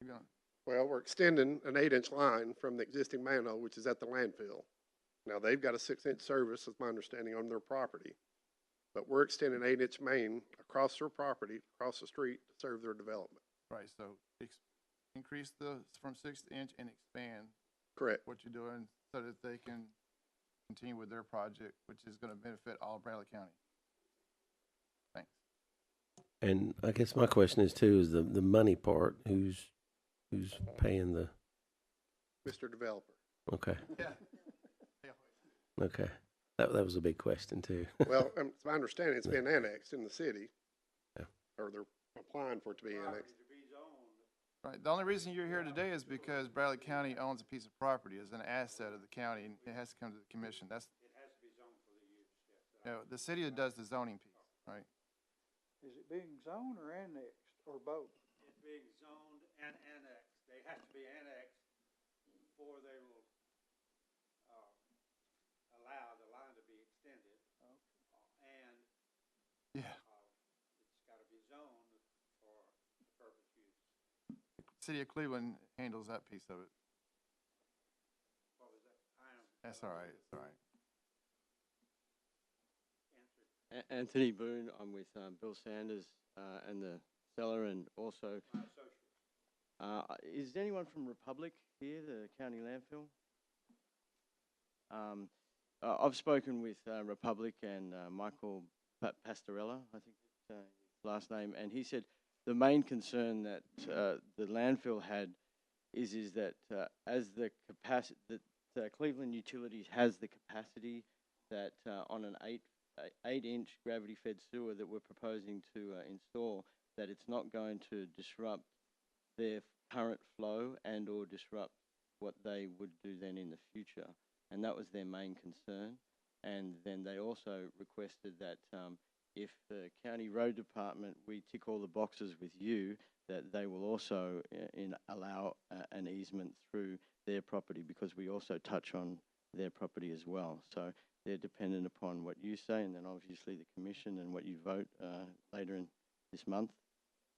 You're going, Well, we're extending an 8-inch line from the existing manhole, which is at the landfill. Now, they've got a 6-inch service, that's my understanding, on their property. But we're extending an 8-inch main across their property, across the street, to serve their development. right, so increase from 6 inch and expand Correct. what you're doing so that they can continue with their project, which is gonna benefit all of Bradley County. Thanks. And I guess my question is too, is the money part, who's paying the, Mr. Developer. okay, Yeah. okay. That was a big question too. Well, it's my understanding it's been annexed in the city. Yeah. Or they're applying for it to be annexed. Right, the only reason you're here today is because Bradley County owns a piece of property as an asset of the county, and it has to come to the commission. It has to be zoned for the use, yes. No, the city does the zoning piece, right? Is it being zoned or annexed, or both? It's being zoned and annexed. They have to be annexed before they will, allow the line to be extended. And, Yeah. it's gotta be zoned for the purpose used. City of Cleveland handles that piece of it. What was that? That's all right, it's all right. Anthony Boone, I'm with Bill Sanders and the seller, and also, is anyone from Republic here, the county landfill? I've spoken with Republic and Michael Pastorella, I think it's his last name, and he said the main concern that the landfill had is that as the capacity, that Cleveland Utilities has the capacity that on an 8-inch gravity-fed sewer that we're proposing to install, that it's not going to disrupt their current flow and or disrupt what they would do then in the future. And that was their main concern. And then they also requested that if the county road department, we tick all the boxes with you, that they will also allow an easement through their property, because we also touch on their property as well. So they're dependent upon what you say, and then obviously the commission and what you vote later in this month.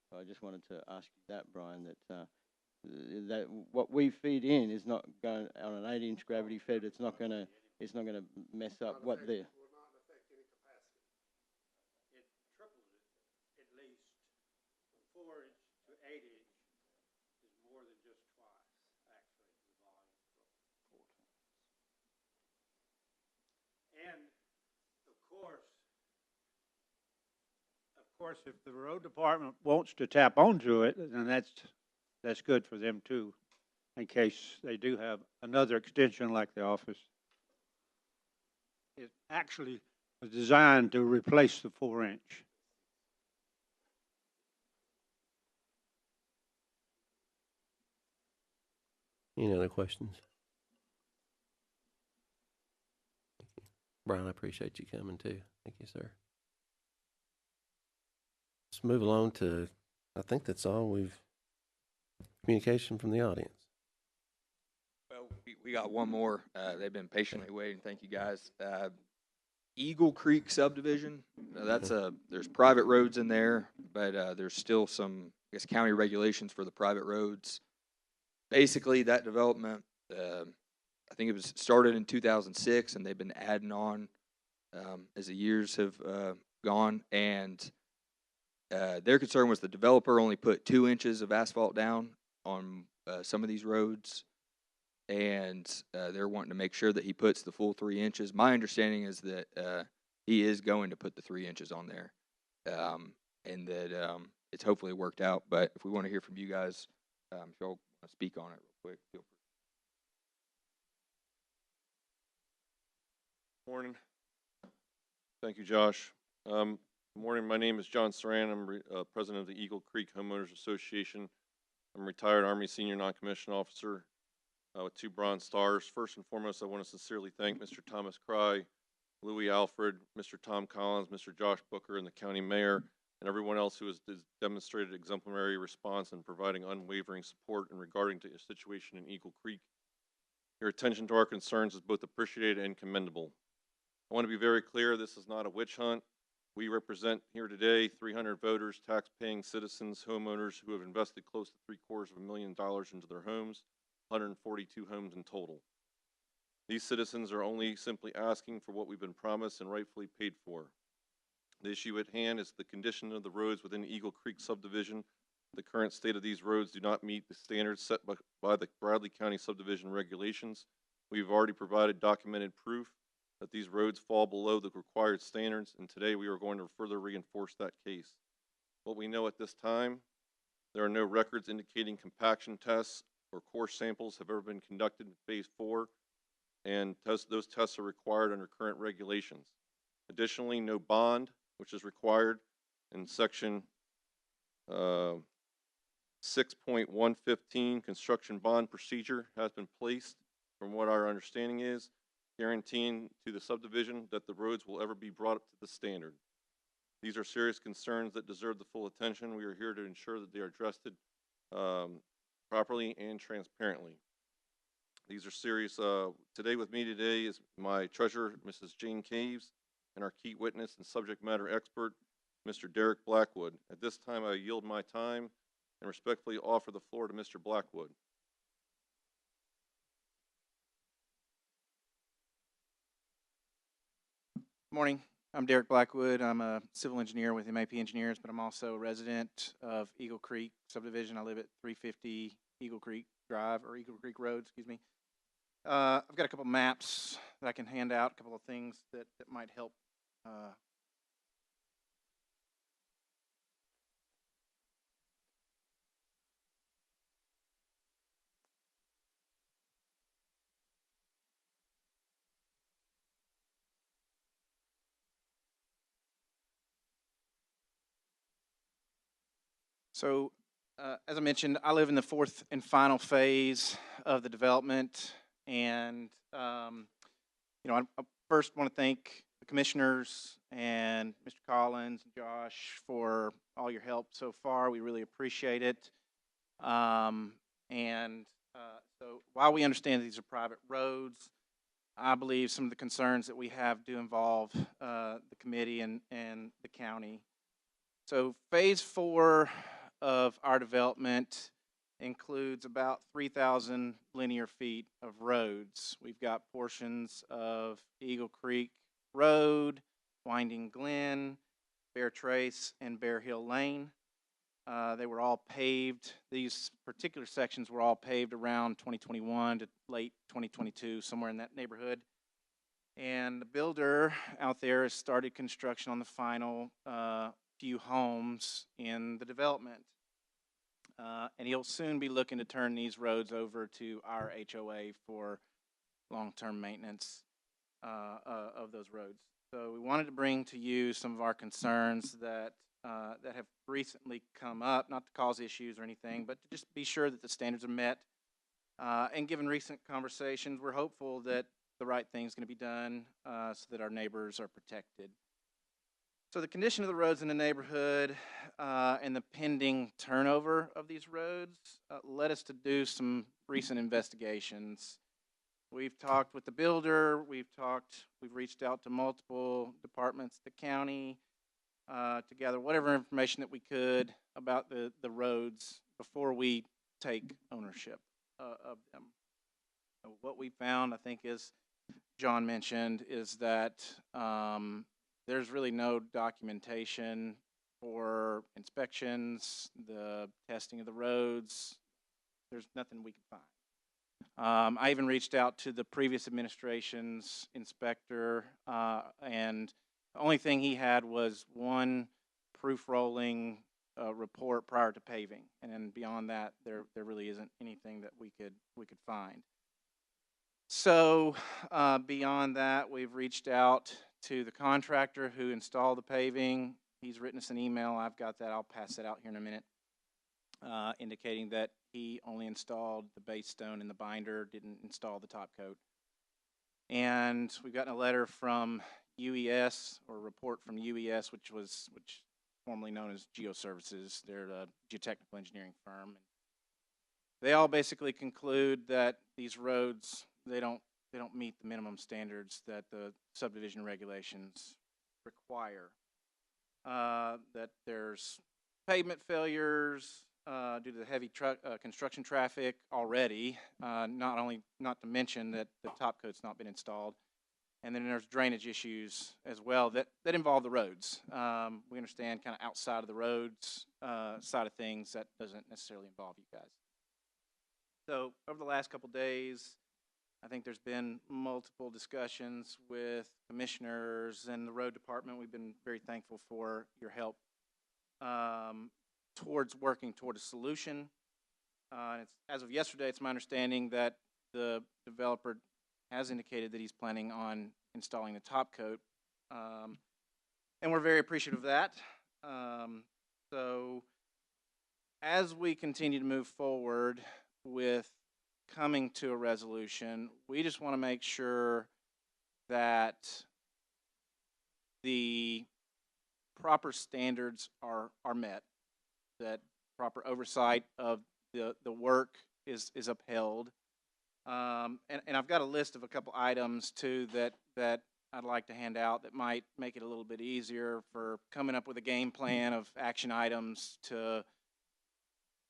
So I just wanted to ask you that, Brian, that what we feed in is not going on an 8-inch gravity fed. It's not gonna mess up what the. And of course, if the road department wants to tap onto it, then that's good for them too, in case they do have another extension like the office. It actually was designed to replace the 4-inch. Any other questions? Thank you. Brian, I appreciate you coming too. Thank you, sir. Let's move along to, I think that's all communication from the audience. Well, we got one more. They've been patiently waiting. Thank you, guys. Eagle Creek subdivision. There's private roads in there, but there's still some, I guess, county regulations for the private roads. Basically, that development, I think it was started in 2006, and they've been adding on as the years have gone. And their concern was the developer only put 2 inches of asphalt down on some of these roads, and they're wanting to make sure that he puts the full 3 inches. My understanding is that he is going to put the 3 inches on there, and that it's hopefully worked out. But if we want to hear from you guys, if y'all want to speak on it real quick, feel free. Morning. Thank you, Josh. Good morning. My name is John Saran. I'm president of the Eagle Creek Homeowners Association. I'm a retired Army senior non-commissioned officer with 2 Bronze Stars. First and foremost, I want to sincerely thank Mr. Thomas Cry, Louis Alfred, Mr. Tom Collins, Mr. Josh Booker, and the county mayor, and everyone else who has demonstrated exemplary response and providing unwavering support in regarding to the situation in Eagle Creek. Your attention to our concerns is both appreciated and commendable. I want to be very clear, this is not a witch hunt. We represent here today 300 voters, tax-paying citizens, homeowners who have invested close to $750,000 into their homes, 142 homes in total. These citizens are only simply asking for what we've been promised and rightfully paid for. The issue at hand is the condition of the roads within Eagle Creek subdivision. The current state of these roads do not meet the standards set by the Bradley County subdivision regulations. We've already provided documented proof that these roads fall below the required standards, and today we are going to further reinforce that case. What we know at this time, there are no records indicating compaction tests or core samples have ever been conducted in Phase 4, and those tests are required under current regulations. Additionally, no bond, which is required in Section 6.115 construction bond procedure, has been placed, from what our understanding is, guaranteeing to the subdivision that the roads will ever be brought up to the standard. These are serious concerns that deserve the full attention. We are here to ensure that they are addressed properly and transparently. These are serious. Today with me today is my treasurer, Mrs. Jane Caves, and our key witness and subject matter expert, Mr. Derek Blackwood. At this time, I yield my time and respectfully offer the floor to Mr. Blackwood. Morning. I'm Derek Blackwood. I'm a civil engineer with MAP Engineers, but I'm also a resident of Eagle Creek subdivision. I live at 350 Eagle Creek Drive, or Eagle Creek Road, excuse me. I've got a couple maps that I can hand out, a couple of things that might help. So, as I mentioned, I live in the 4th and final phase of the development, and I first want to thank the commissioners and Mr. Collins and Josh for all your help so far. We really appreciate it. So, while we understand these are private roads, I believe some of the concerns that we have do involve the committee and the county. So phase 4 of our development includes about 3,000 linear feet of roads. We've got portions of Eagle Creek Road, Winding Glen, Bear Trace, and Bear Hill Lane. They were all paved. These particular sections were all paved around 2021 to late 2022, somewhere in that neighborhood. And the builder out there has started construction on the final few homes in the development. And he'll soon be looking to turn these roads over to our HOA for long-term maintenance of those roads. So we wanted to bring to you some of our concerns that have recently come up, not to cause issues or anything, but to just be sure that the standards are met. And given recent conversations, we're hopeful that the right thing is going to be done so that our neighbors are protected. So the condition of the roads in the neighborhood and the pending turnover of these roads led us to do some recent investigations. We've talked with the builder, we've reached out to multiple departments, the county, to gather whatever information that we could about the roads before we take ownership of them. What we found, I think, is John mentioned, is that there's really no documentation for inspections, the testing of the roads. There's nothing we could find. I even reached out to the previous administration's inspector, and the only thing he had was one proof rolling report prior to paving, and then beyond that, there really isn't anything that we could find. So beyond that, we've reached out to the contractor who installed the paving. He's written us an email. I've got that. I'll pass that out here in a minute, indicating that he only installed the base stone and the binder, didn't install the top coat. And we've gotten a letter from UES, or a report from UES, which formerly known as Geoservices. They're a geotechnical engineering firm. They all basically conclude that these roads, they don't meet the minimum standards that the subdivision regulations require. That there's pavement failures due to the heavy construction traffic already, not to mention that the top coat's not been installed. And then there's drainage issues as well that involve the roads. We understand kind of outside of the roads side of things, that doesn't necessarily involve you guys. So over the last couple days, I think there's been multiple discussions with commissioners and the road department. We've been very thankful for your help towards working toward a solution. As of yesterday, it's my understanding that the developer has indicated that he's planning on installing the top coat, and we're very appreciative of that. So as we continue to move forward with coming to a resolution, we just want to make sure that the proper standards are met, that proper oversight of the work is upheld. And I've got a list of a couple items too that I'd like to hand out that might make it a little bit easier for coming up with a game plan of action items to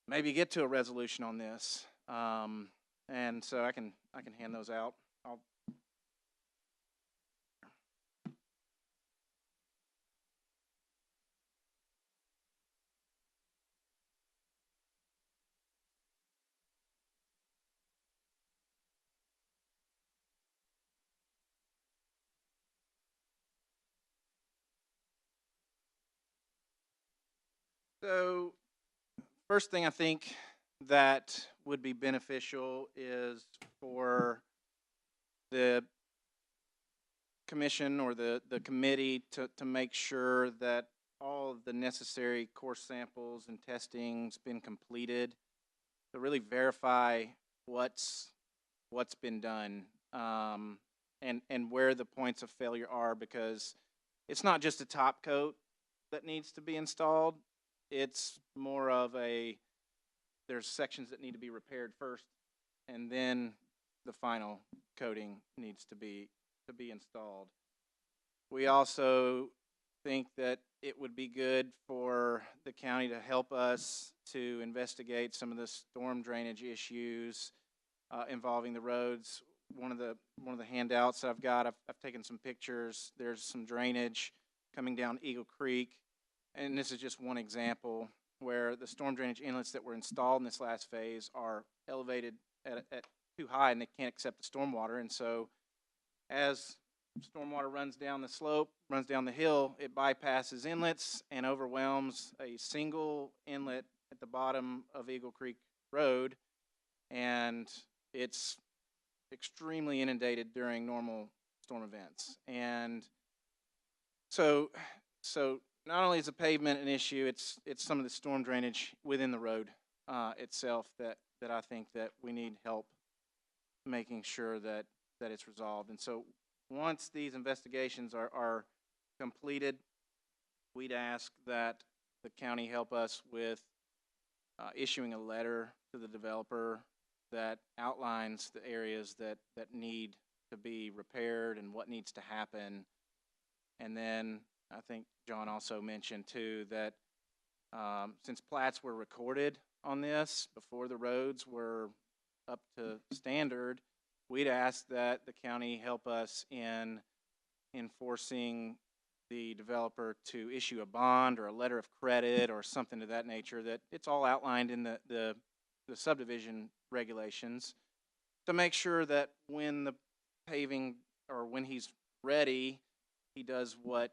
maybe get to a resolution on this. And so I can hand those out. So first thing I think that would be beneficial is for the commission or the committee to make sure that all of the necessary core samples and testing's been completed to really verify what's been done and where the points of failure are, because it's not just a top coat that needs to be installed. It's more of there's sections that need to be repaired first, and then the final coating needs to be installed. We also think that it would be good for the county to help us to investigate some of the storm drainage issues involving the roads. One of the handouts that I've got, I've taken some pictures. There's some drainage coming down Eagle Creek, and this is just one example where the storm drainage inlets that were installed in this last phase are elevated at too high, and they can't accept the stormwater. And so as stormwater runs down the slope, runs down the hill, it bypasses inlets and overwhelms a single inlet at the bottom of Eagle Creek Road, and it's extremely inundated during normal storm events. And so not only is the pavement an issue, it's some of the storm drainage within the road itself that I think that we need help making sure that it's resolved. And so once these investigations are completed, we'd ask that the county help us with issuing a letter to the developer that outlines the areas that need to be repaired and what needs to happen. And then I think John also mentioned too that since plats were recorded on this before the roads were up to standard, we'd ask that the county help us in enforcing the developer to issue a bond or a letter of credit or something of that nature, that it's all outlined in the subdivision regulations, to make sure that when the paving, or when he's ready, he does what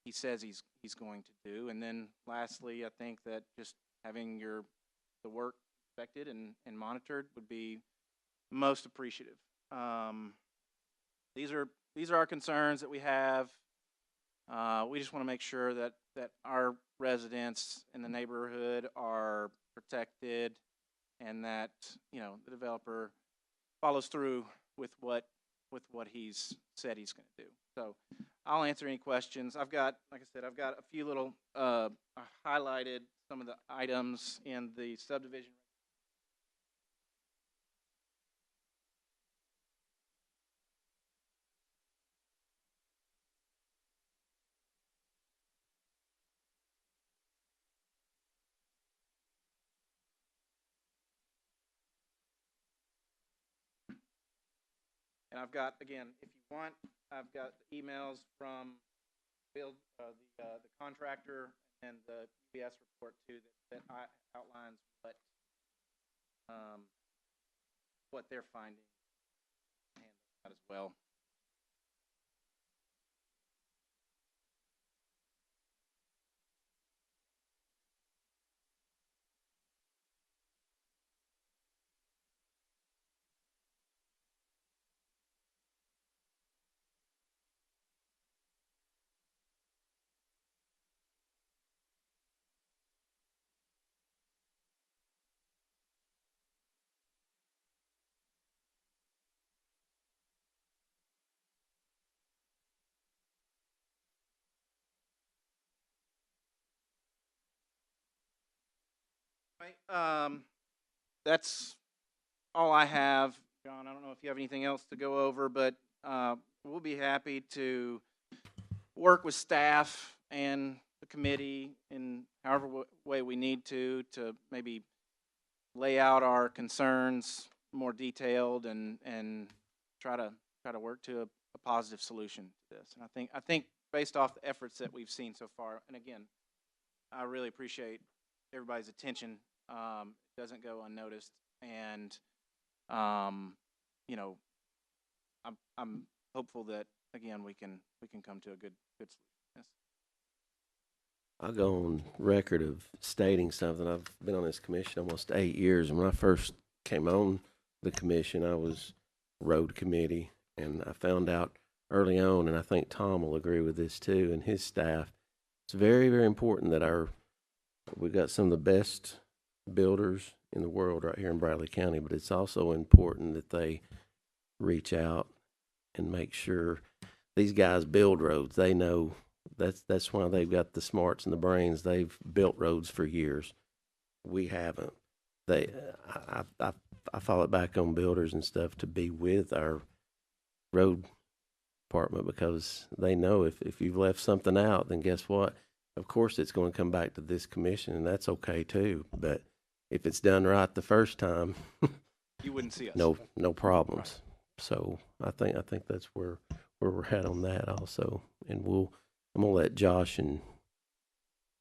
he says he's going to do. And then lastly, I think that just having the work inspected and monitored would be most appreciative. These are our concerns that we have. We just want to make sure that our residents in the neighborhood are protected, and that the developer follows through with what he's said he's going to do. So I'll answer any questions. I've got, like I said, I've got a few little highlighted some of the items in the subdivision. And I've got, again, if you want, I've got emails from the contractor and the UBS report too that outlines what they're finding and that as well. That's all I have. John, I don't know if you have anything else to go over, but we'll be happy to work with staff and the committee in however way we need to maybe lay out our concerns more detailed and try to work to a positive solution to this. And I think based off the efforts that we've seen so far, and again, I really appreciate everybody's attention. It doesn't go unnoticed, and I'm hopeful that again we can come to a good solution. Yes. I'll go on record of stating something. I've been on this commission almost 8 years, and when I first came on the commission, I was road committee, and I found out early on, and I think Tom will agree with this too, and his staff, it's very, very important that we've got some of the best builders in the world right here in Bradley County, but it's also important that they reach out and make sure these guys build roads. They know that's why they've got the smarts and the brains. They've built roads for years. We haven't. I I fall it back on builders and stuff to be with our road department, because they know if you've left something out, then guess what? Of course, it's going to come back to this commission, and that's okay too. But if it's done right the first time, You wouldn't see us. no problems. So I think that's where we're at on that also. And I'm gonna let Josh and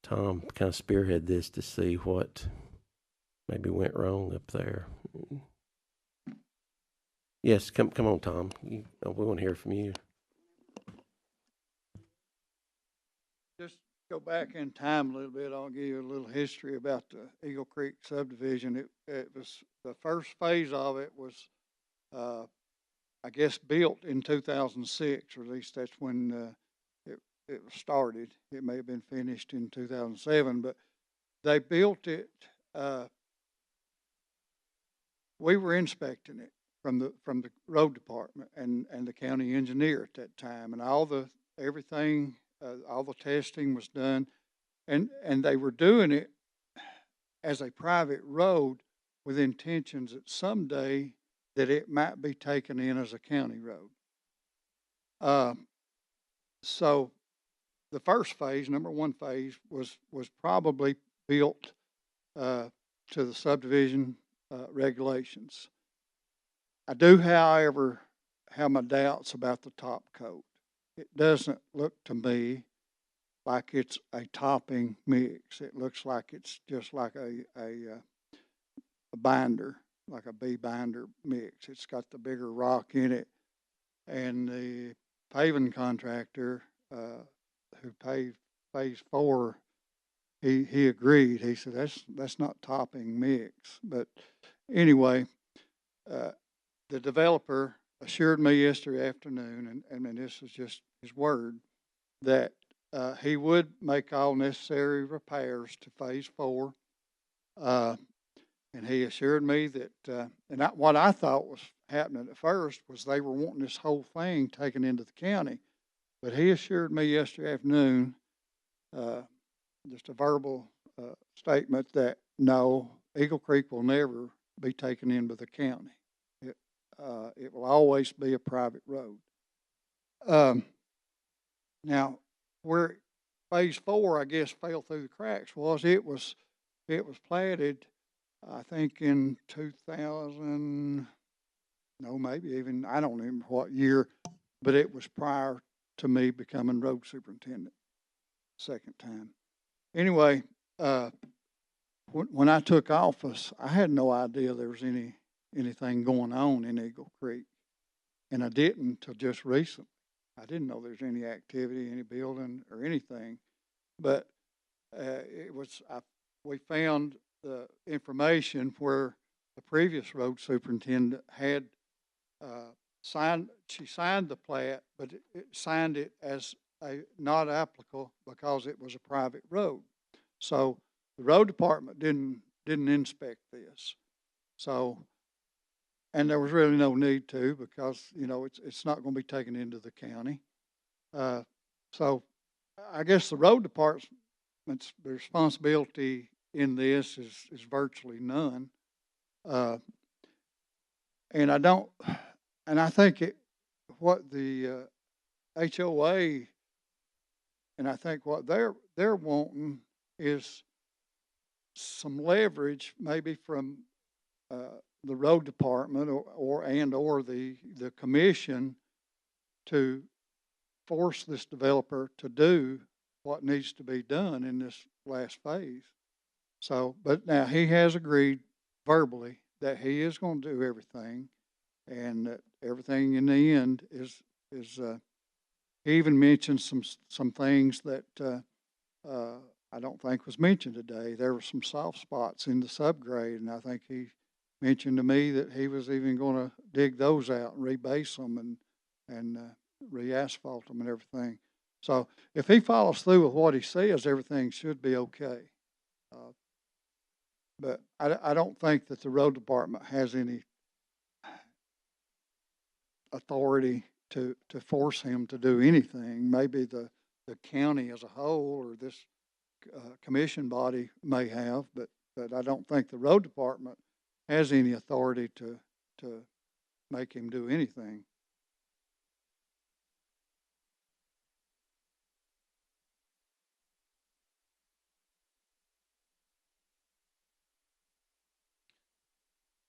Tom kind of spearhead this to see what maybe went wrong up there. Yes, come on, Tom. We want to hear from you. Just go back in time a little bit. I'll give you a little history about the Eagle Creek subdivision. It was, the first phase of it was, I guess, built in 2006, or at least that's when it was started. It may have been finished in 2007, but they built it. We were inspecting it from the road department and the county engineer at that time, and all the testing was done, and they were doing it as a private road with intentions that someday that it might be taken in as a county road. So the first phase, number one phase, was probably built to the subdivision regulations. I do, however, have my doubts about the top coat. It doesn't look to me like it's a topping mix. It looks like it's just like a binder, like a B binder mix. It's got the bigger rock in it, and the paving contractor who paved phase 4, he agreed. He said that's not topping mix. But anyway, the developer assured me yesterday afternoon, and this is just his word, that he would make all necessary repairs to phase 4. And he assured me that, what I thought was happening at first was they were wanting this whole thing taken into the county. But he assured me yesterday afternoon, just a verbal statement, that no, Eagle Creek will never be taken in by the county. It will always be a private road. Now, where phase 4, I guess, fell through the cracks was it was platted, I think, in 2000, no, maybe even, I don't remember what year, but it was prior to me becoming road superintendent, second time. Anyway, when I took office, I had no idea there was anything going on in Eagle Creek, and I didn't until just recently. I didn't know there was any activity, any building or anything, but we found the information where the previous road superintendent had she signed the plat, but it signed it as not applicable because it was a private road. So the road department didn't inspect this. So, and there was really no need to, because it's not going to be taken into the county. So I guess the road department's responsibility in this is virtually none. And I think what the HOA, and I think what they're wanting is some leverage, maybe from the road department or the commission, to force this developer to do what needs to be done in this last phase. So, but now he has agreed verbally that he is going to do everything, and that everything in the end is he even mentioned some things that I don't think was mentioned today. There were some soft spots in the subgrade, and I think he mentioned to me that he was even going to dig those out and rebase them and re-asphalt them and everything. So if he follows through with what he says, everything should be okay. But I don't think that the road department has any authority to force him to do anything. Maybe the county as a whole or this commission body may have, but I don't think the road department has any authority to make him do anything.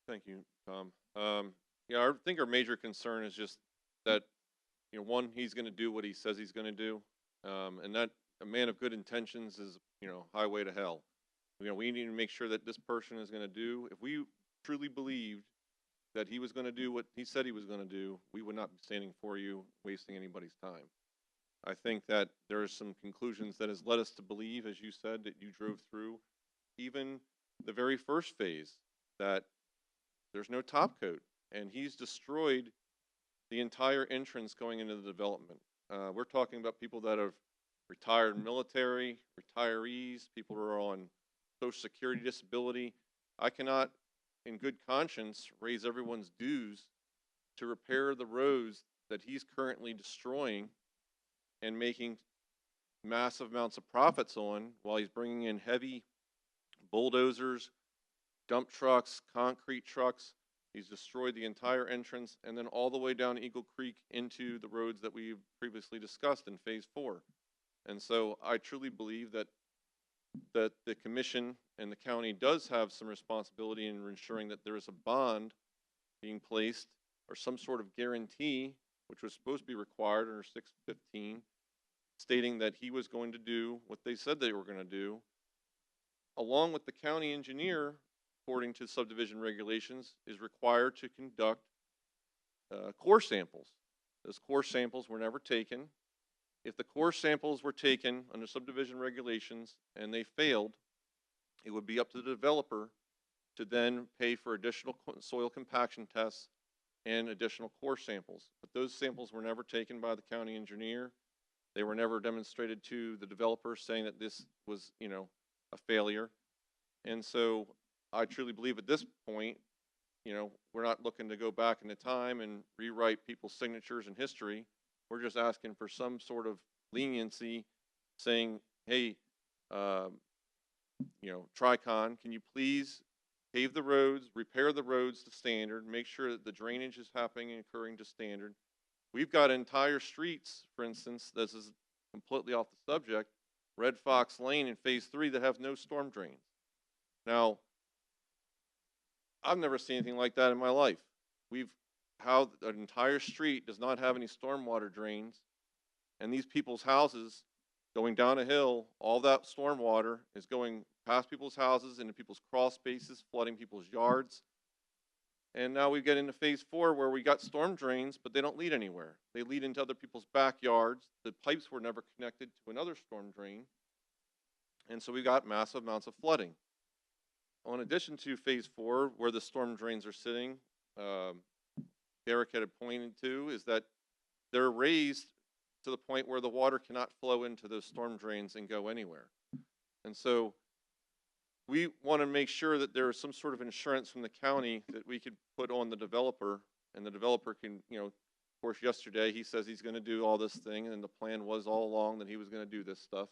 Thank you, Tom. Yeah, I think our major concern is just that, one, he's gonna do what he says he's gonna do. And that a man of good intentions is, highway to hell. We need to make sure that this person is gonna do, if we truly believed that he was gonna do what he said he was gonna do, we would not be standing for you, wasting anybody's time. I think that there are some conclusions that has led us to believe, as you said, that you drove through, even the very first phase, that there's no top coat, and he's destroyed the entire entrance going into the development. We're talking about people that have retired military, retirees, people who are on Social Security disability. I cannot, in good conscience, raise everyone's dues to repair the roads that he's currently destroying and making massive amounts of profits on, while he's bringing in heavy bulldozers, dump trucks, concrete trucks. He's destroyed the entire entrance and then all the way down Eagle Creek into the roads that we previously discussed in phase 4. And so I truly believe that the commission and the county does have some responsibility in ensuring that there is a bond being placed or some sort of guarantee, which was supposed to be required under 615, stating that he was going to do what they said they were going to do, along with the county engineer, according to subdivision regulations, is required to conduct core samples. Those core samples were never taken. If the core samples were taken under subdivision regulations and they failed, it would be up to the developer to then pay for additional soil compaction tests and additional core samples. But those samples were never taken by the county engineer. They were never demonstrated to the developer, saying that this was, a failure. And so I truly believe at this point, we're not looking to go back into time and rewrite people's signatures in history. We're just asking for some sort of leniency, saying, hey, Tricon, can you please pave the roads, repair the roads to standard, make sure that the drainage is happening and occurring to standard. We've got entire streets, for instance, this is completely off the subject, Red Fox Lane in phase 3 that have no storm drains. Now, I've never seen anything like that in my life. How an entire street does not have any stormwater drains, and these people's houses going down a hill, all that stormwater is going past people's houses, into people's crawl spaces, flooding people's yards. And now we get into phase 4 where we got storm drains, but they don't lead anywhere. They lead into other people's backyards. The pipes were never connected to another storm drain. And so we got massive amounts of flooding. In addition to phase 4, where the storm drains are sitting, Derek had pointed to, is that they're raised to the point where the water cannot flow into those storm drains and go anywhere. And so we want to make sure that there is some sort of insurance from the county that we could put on the developer, and the developer can, of course, yesterday he says he's going to do all this thing, and the plan was all along that he was going to do this stuff.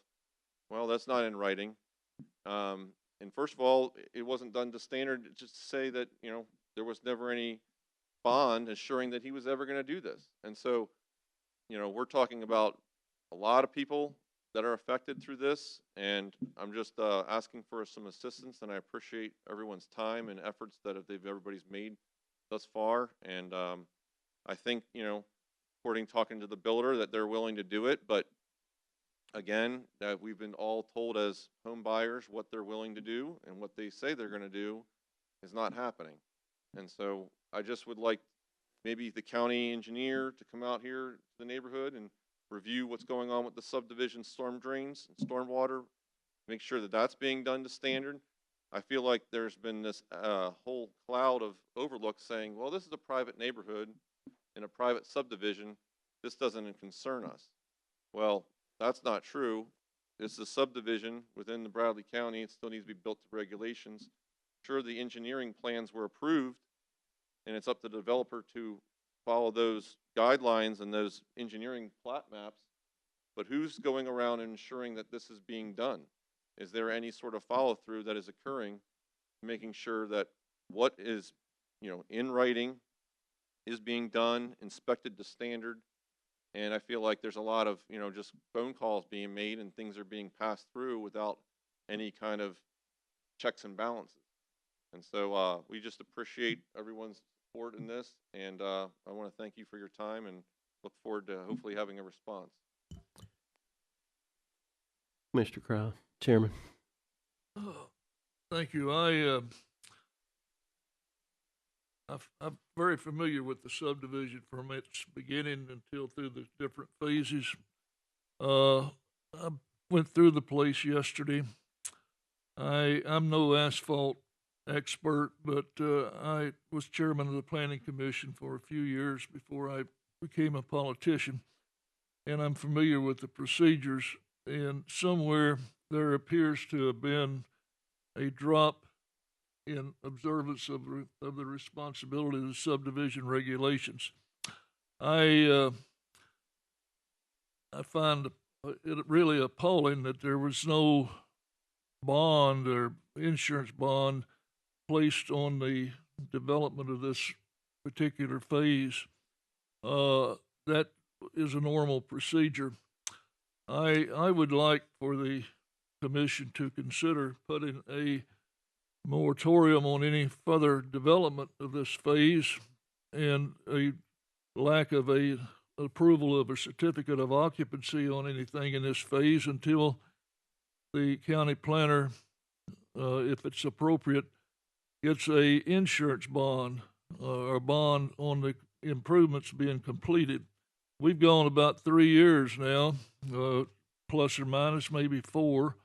Well, that's not in writing. And first of all, it wasn't done to standard, just to say that, there was never any bond assuring that he was ever going to do this. And so, we're talking about a lot of people that are affected through this, and I'm just asking for some assistance, and I appreciate everyone's time and efforts that everybody's made thus far. And I think, according to talking to the builder, that they're willing to do it, but again, that we've been all told as home buyers what they're willing to do, and what they say they're going to do is not happening. And so I just would like maybe the county engineer to come out here to the neighborhood and review what's going on with the subdivision storm drains and stormwater, make sure that that's being done to standard. I feel like there's been this whole cloud of overlook saying, well, this is a private neighborhood in a private subdivision. This doesn't concern us. Well, that's not true. It's a subdivision within the Bradley County. It still needs to be built to regulations. Sure, the engineering plans were approved, and it's up to the developer to follow those guidelines and those engineering plat maps, but who's going around and ensuring that this is being done? Is there any sort of follow through that is occurring, making sure that what is, in writing is being done, inspected to standard. And I feel like there's a lot of, just phone calls being made and things are being passed through without any kind of checks and balances. And so we just appreciate everyone's support in this. And I want to thank you for your time and look forward to hopefully having a response. Mr. Crowe, Chairman. Thank you. I'm very familiar with the subdivision from its beginning until through the different phases. I went through the place yesterday. I'm no asphalt expert, but I was chairman of the planning commission for a few years before I became a politician, and I'm familiar with the procedures. And somewhere there appears to have been a drop in observance of the responsibility of the subdivision regulations. I find it really appalling that there was no bond or insurance bond placed on the development of this particular phase. That is a normal procedure. I would like for the commission to consider putting a moratorium on any further development of this phase and a lack of a approval of a certificate of occupancy on anything in this phase until the county planner, if it's appropriate, gets a insurance bond or bond on the improvements being completed. We've gone about 3 years now, plus or minus maybe 4,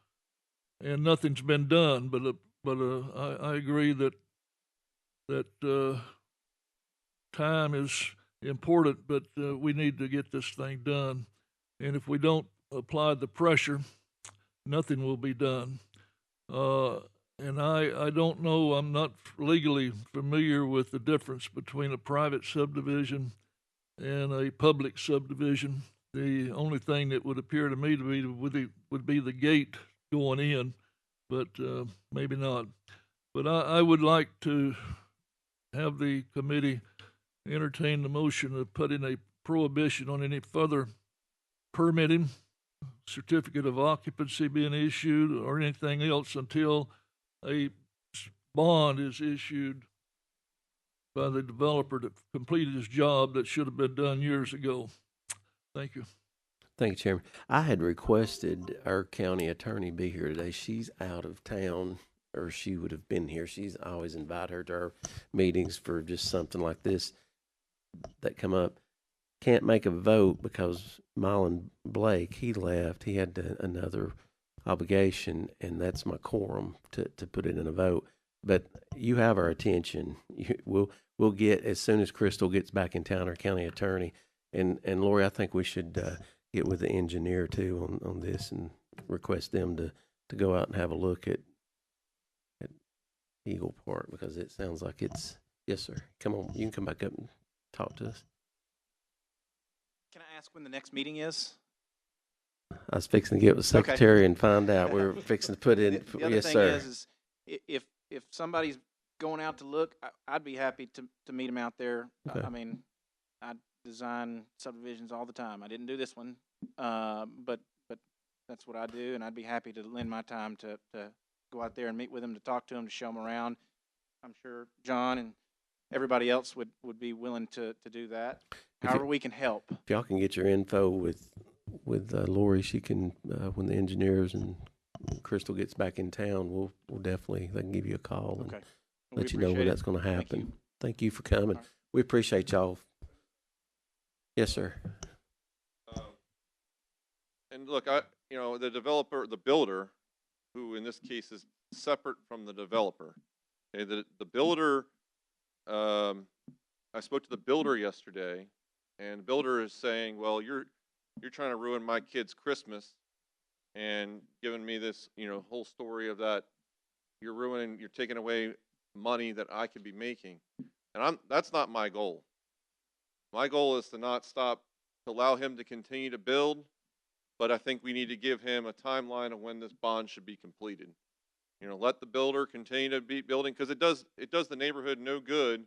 and nothing's been done. But I agree that time is important, but we need to get this thing done. And if we don't apply the pressure, nothing will be done. And I don't know, I'm not legally familiar with the difference between a private subdivision and a public subdivision. The only thing that would appear to me to be would be the gate going in, but maybe not. But I would like to have the committee entertain the motion of putting a prohibition on any further permitting, certificate of occupancy being issued, or anything else until a bond is issued by the developer to complete his job that should have been done years ago. Thank you. Thank you, Chairman. I had requested our county attorney be here today. She's out of town, or she would have been here. I always invite her to our meetings for just something like this that come up. Can't make a vote because Marlon Blake, he left. He had another obligation, and that's my quorum to put it in a vote. But you have our attention. We'll get, as soon as Crystal gets back in town, our county attorney. And Lori, I think we should get with the engineer too on this and request them to go out and have a look at Eagle Park, because it sounds like it's, yes, sir. Come on, you can come back up and talk to us. Can I ask when the next meeting is? I was fixing to get with the secretary and find out. We're fixing to put in, The other yes, thing sir. is if somebody's going out to look, I'd be happy to meet them out there. Okay. I mean, I design subdivisions all the time. I didn't do this one, but that's what I do, and I'd be happy to lend my time to go out there and meet with them, to talk to them, to show them around. I'm sure John and everybody else would be willing to do that. However we can help. If y'all can get your info with Lori, she can, when the engineers and Crystal gets back in town, we'll definitely, they can give you a call and let you know when that's going to happen. Thank you for coming. Right. We appreciate y'all. Yes, sir. And look, the developer, the builder, who in this case is separate from the developer. Okay, the builder, I spoke to the builder yesterday, and the builder is saying, well, you're trying to ruin my kid's Christmas, and giving me this, whole story of that you're taking away money that I could be making. And that's not my goal. My goal is to not stop, to allow him to continue to build, but I think we need to give him a timeline of when this bond should be completed. let the builder continue to be building, because it does the neighborhood no good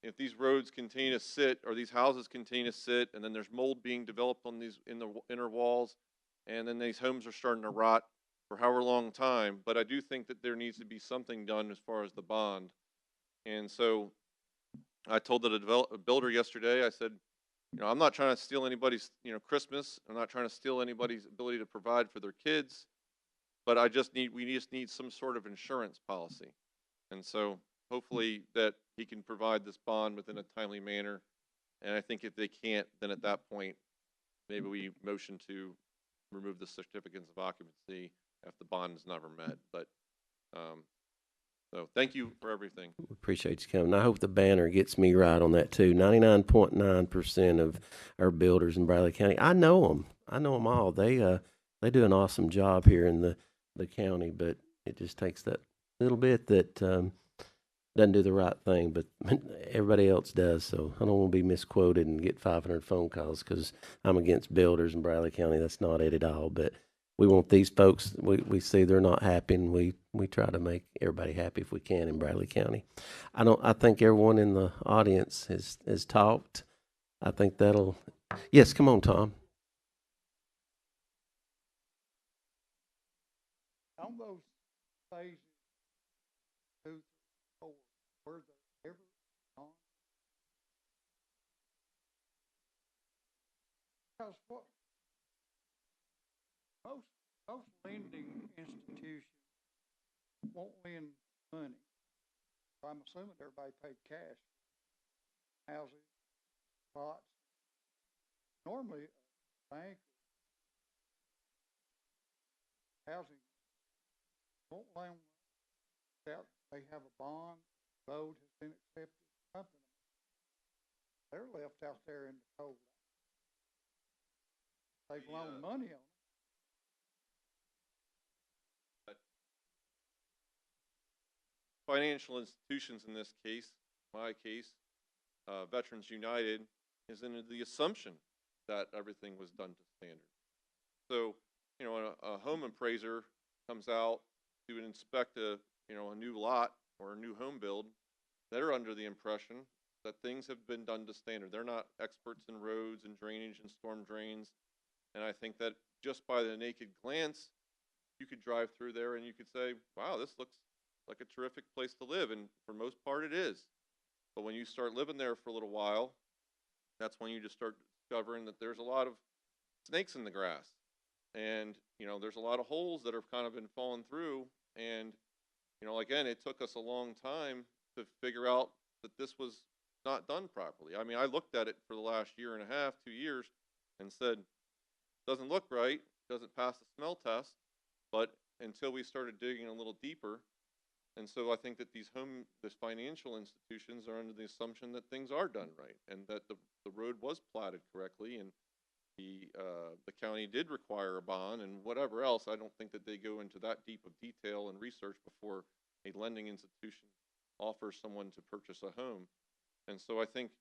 if these roads continue to sit, or these houses continue to sit, and then there's mold being developed on these, in the inner walls, and then these homes are starting to rot for however long time. But I do think that there needs to be something done as far as the bond. And so I told the builder yesterday, I said, I'm not trying to steal anybody's, Christmas. I'm not trying to steal anybody's ability to provide for their kids, but we just need some sort of insurance policy. And so hopefully that he can provide this bond within a timely manner. And I think if they can't, then at that point, maybe we motion to remove the certificates of occupancy if the bond is never met. But, so thank you for everything. Appreciate you coming. I hope the banner gets me right on that too. 99.9% of our builders in Bradley County, I know them. I know them all. They do an awesome job here in the county, but it just takes that little bit that doesn't do the right thing, but everybody else does. So I don't want to be misquoted and get 500 phone calls because I'm against builders in Bradley County. That's not it at all. But we want these folks, we see they're not happy, and we try to make everybody happy if we can in Bradley County. I think everyone in the audience has talked. I think that'll, yes, come on, Tom. On those phases, 2, 3, 4, were there ever on? Because what most lending institutions won't lend money. I'm assuming everybody paid cash. Houses, lots. Normally, a bank, housing won't loan without they have a bond, road has been accepted, something. They're left out there in the cold. They've loaned money on it. Financial institutions in this case, my case, Veterans United, is in the assumption that everything was done to standard. So, a home appraiser comes out to inspect a new lot or a new home build, they're under the impression that things have been done to standard. They're not experts in roads and drainage and storm drains. And I think that just by the naked glance, you could drive through there and you could say, wow, this looks like a terrific place to live. And for most part it is. But when you start living there for a little while, that's when you just start discovering that there's a lot of snakes in the grass. And, there's a lot of holes that have kind of been falling through. And, again, it took us a long time to figure out that this was not done properly. I mean, I looked at it for the last year and a half, 2 years, and said, doesn't look right, doesn't pass the smell test. But until we started digging a little deeper, and so I think that these financial institutions are under the assumption that things are done right and that the road was platted correctly, and the county did require a bond and whatever else. I don't think that they go into that deep of detail and research before a lending institution offers someone to purchase a home. And so I think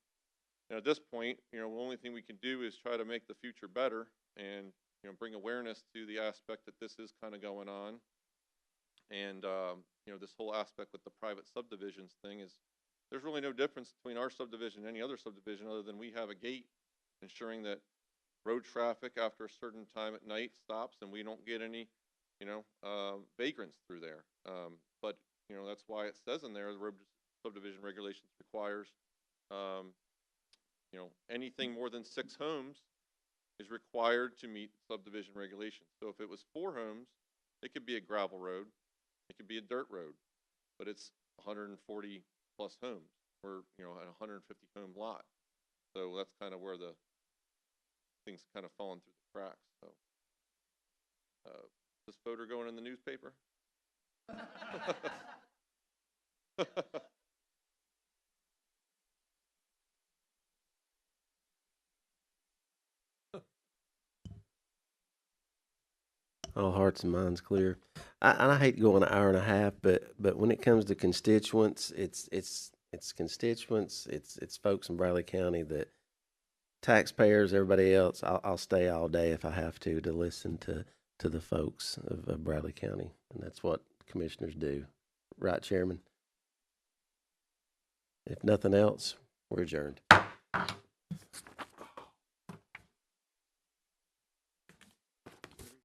at this point, the only thing we can do is try to make the future better and bring awareness to the aspect that this is kind of going on. And this whole aspect with the private subdivisions thing is, there's really no difference between our subdivision and any other subdivision other than we have a gate ensuring that road traffic after a certain time at night stops and we don't get any, vagrants through there. But that's why it says in there, the road subdivision regulations requires, anything more than 6 homes is required to meet subdivision regulations. So if it was 4 homes, it could be a gravel road, it could be a dirt road, but it's 140 plus homes, or a 150 home lot. So that's kind of where the things kind of falling through the cracks. So this photo going in the newspaper? All hearts and minds clear. I hate going an hour and a half, but when it comes to constituents, it's constituents, it's folks in Bradley County that taxpayers, everybody else. I'll stay all day if I have to listen to the folks of Bradley County, and that's what commissioners do. Right, Chairman? If nothing else, we're adjourned.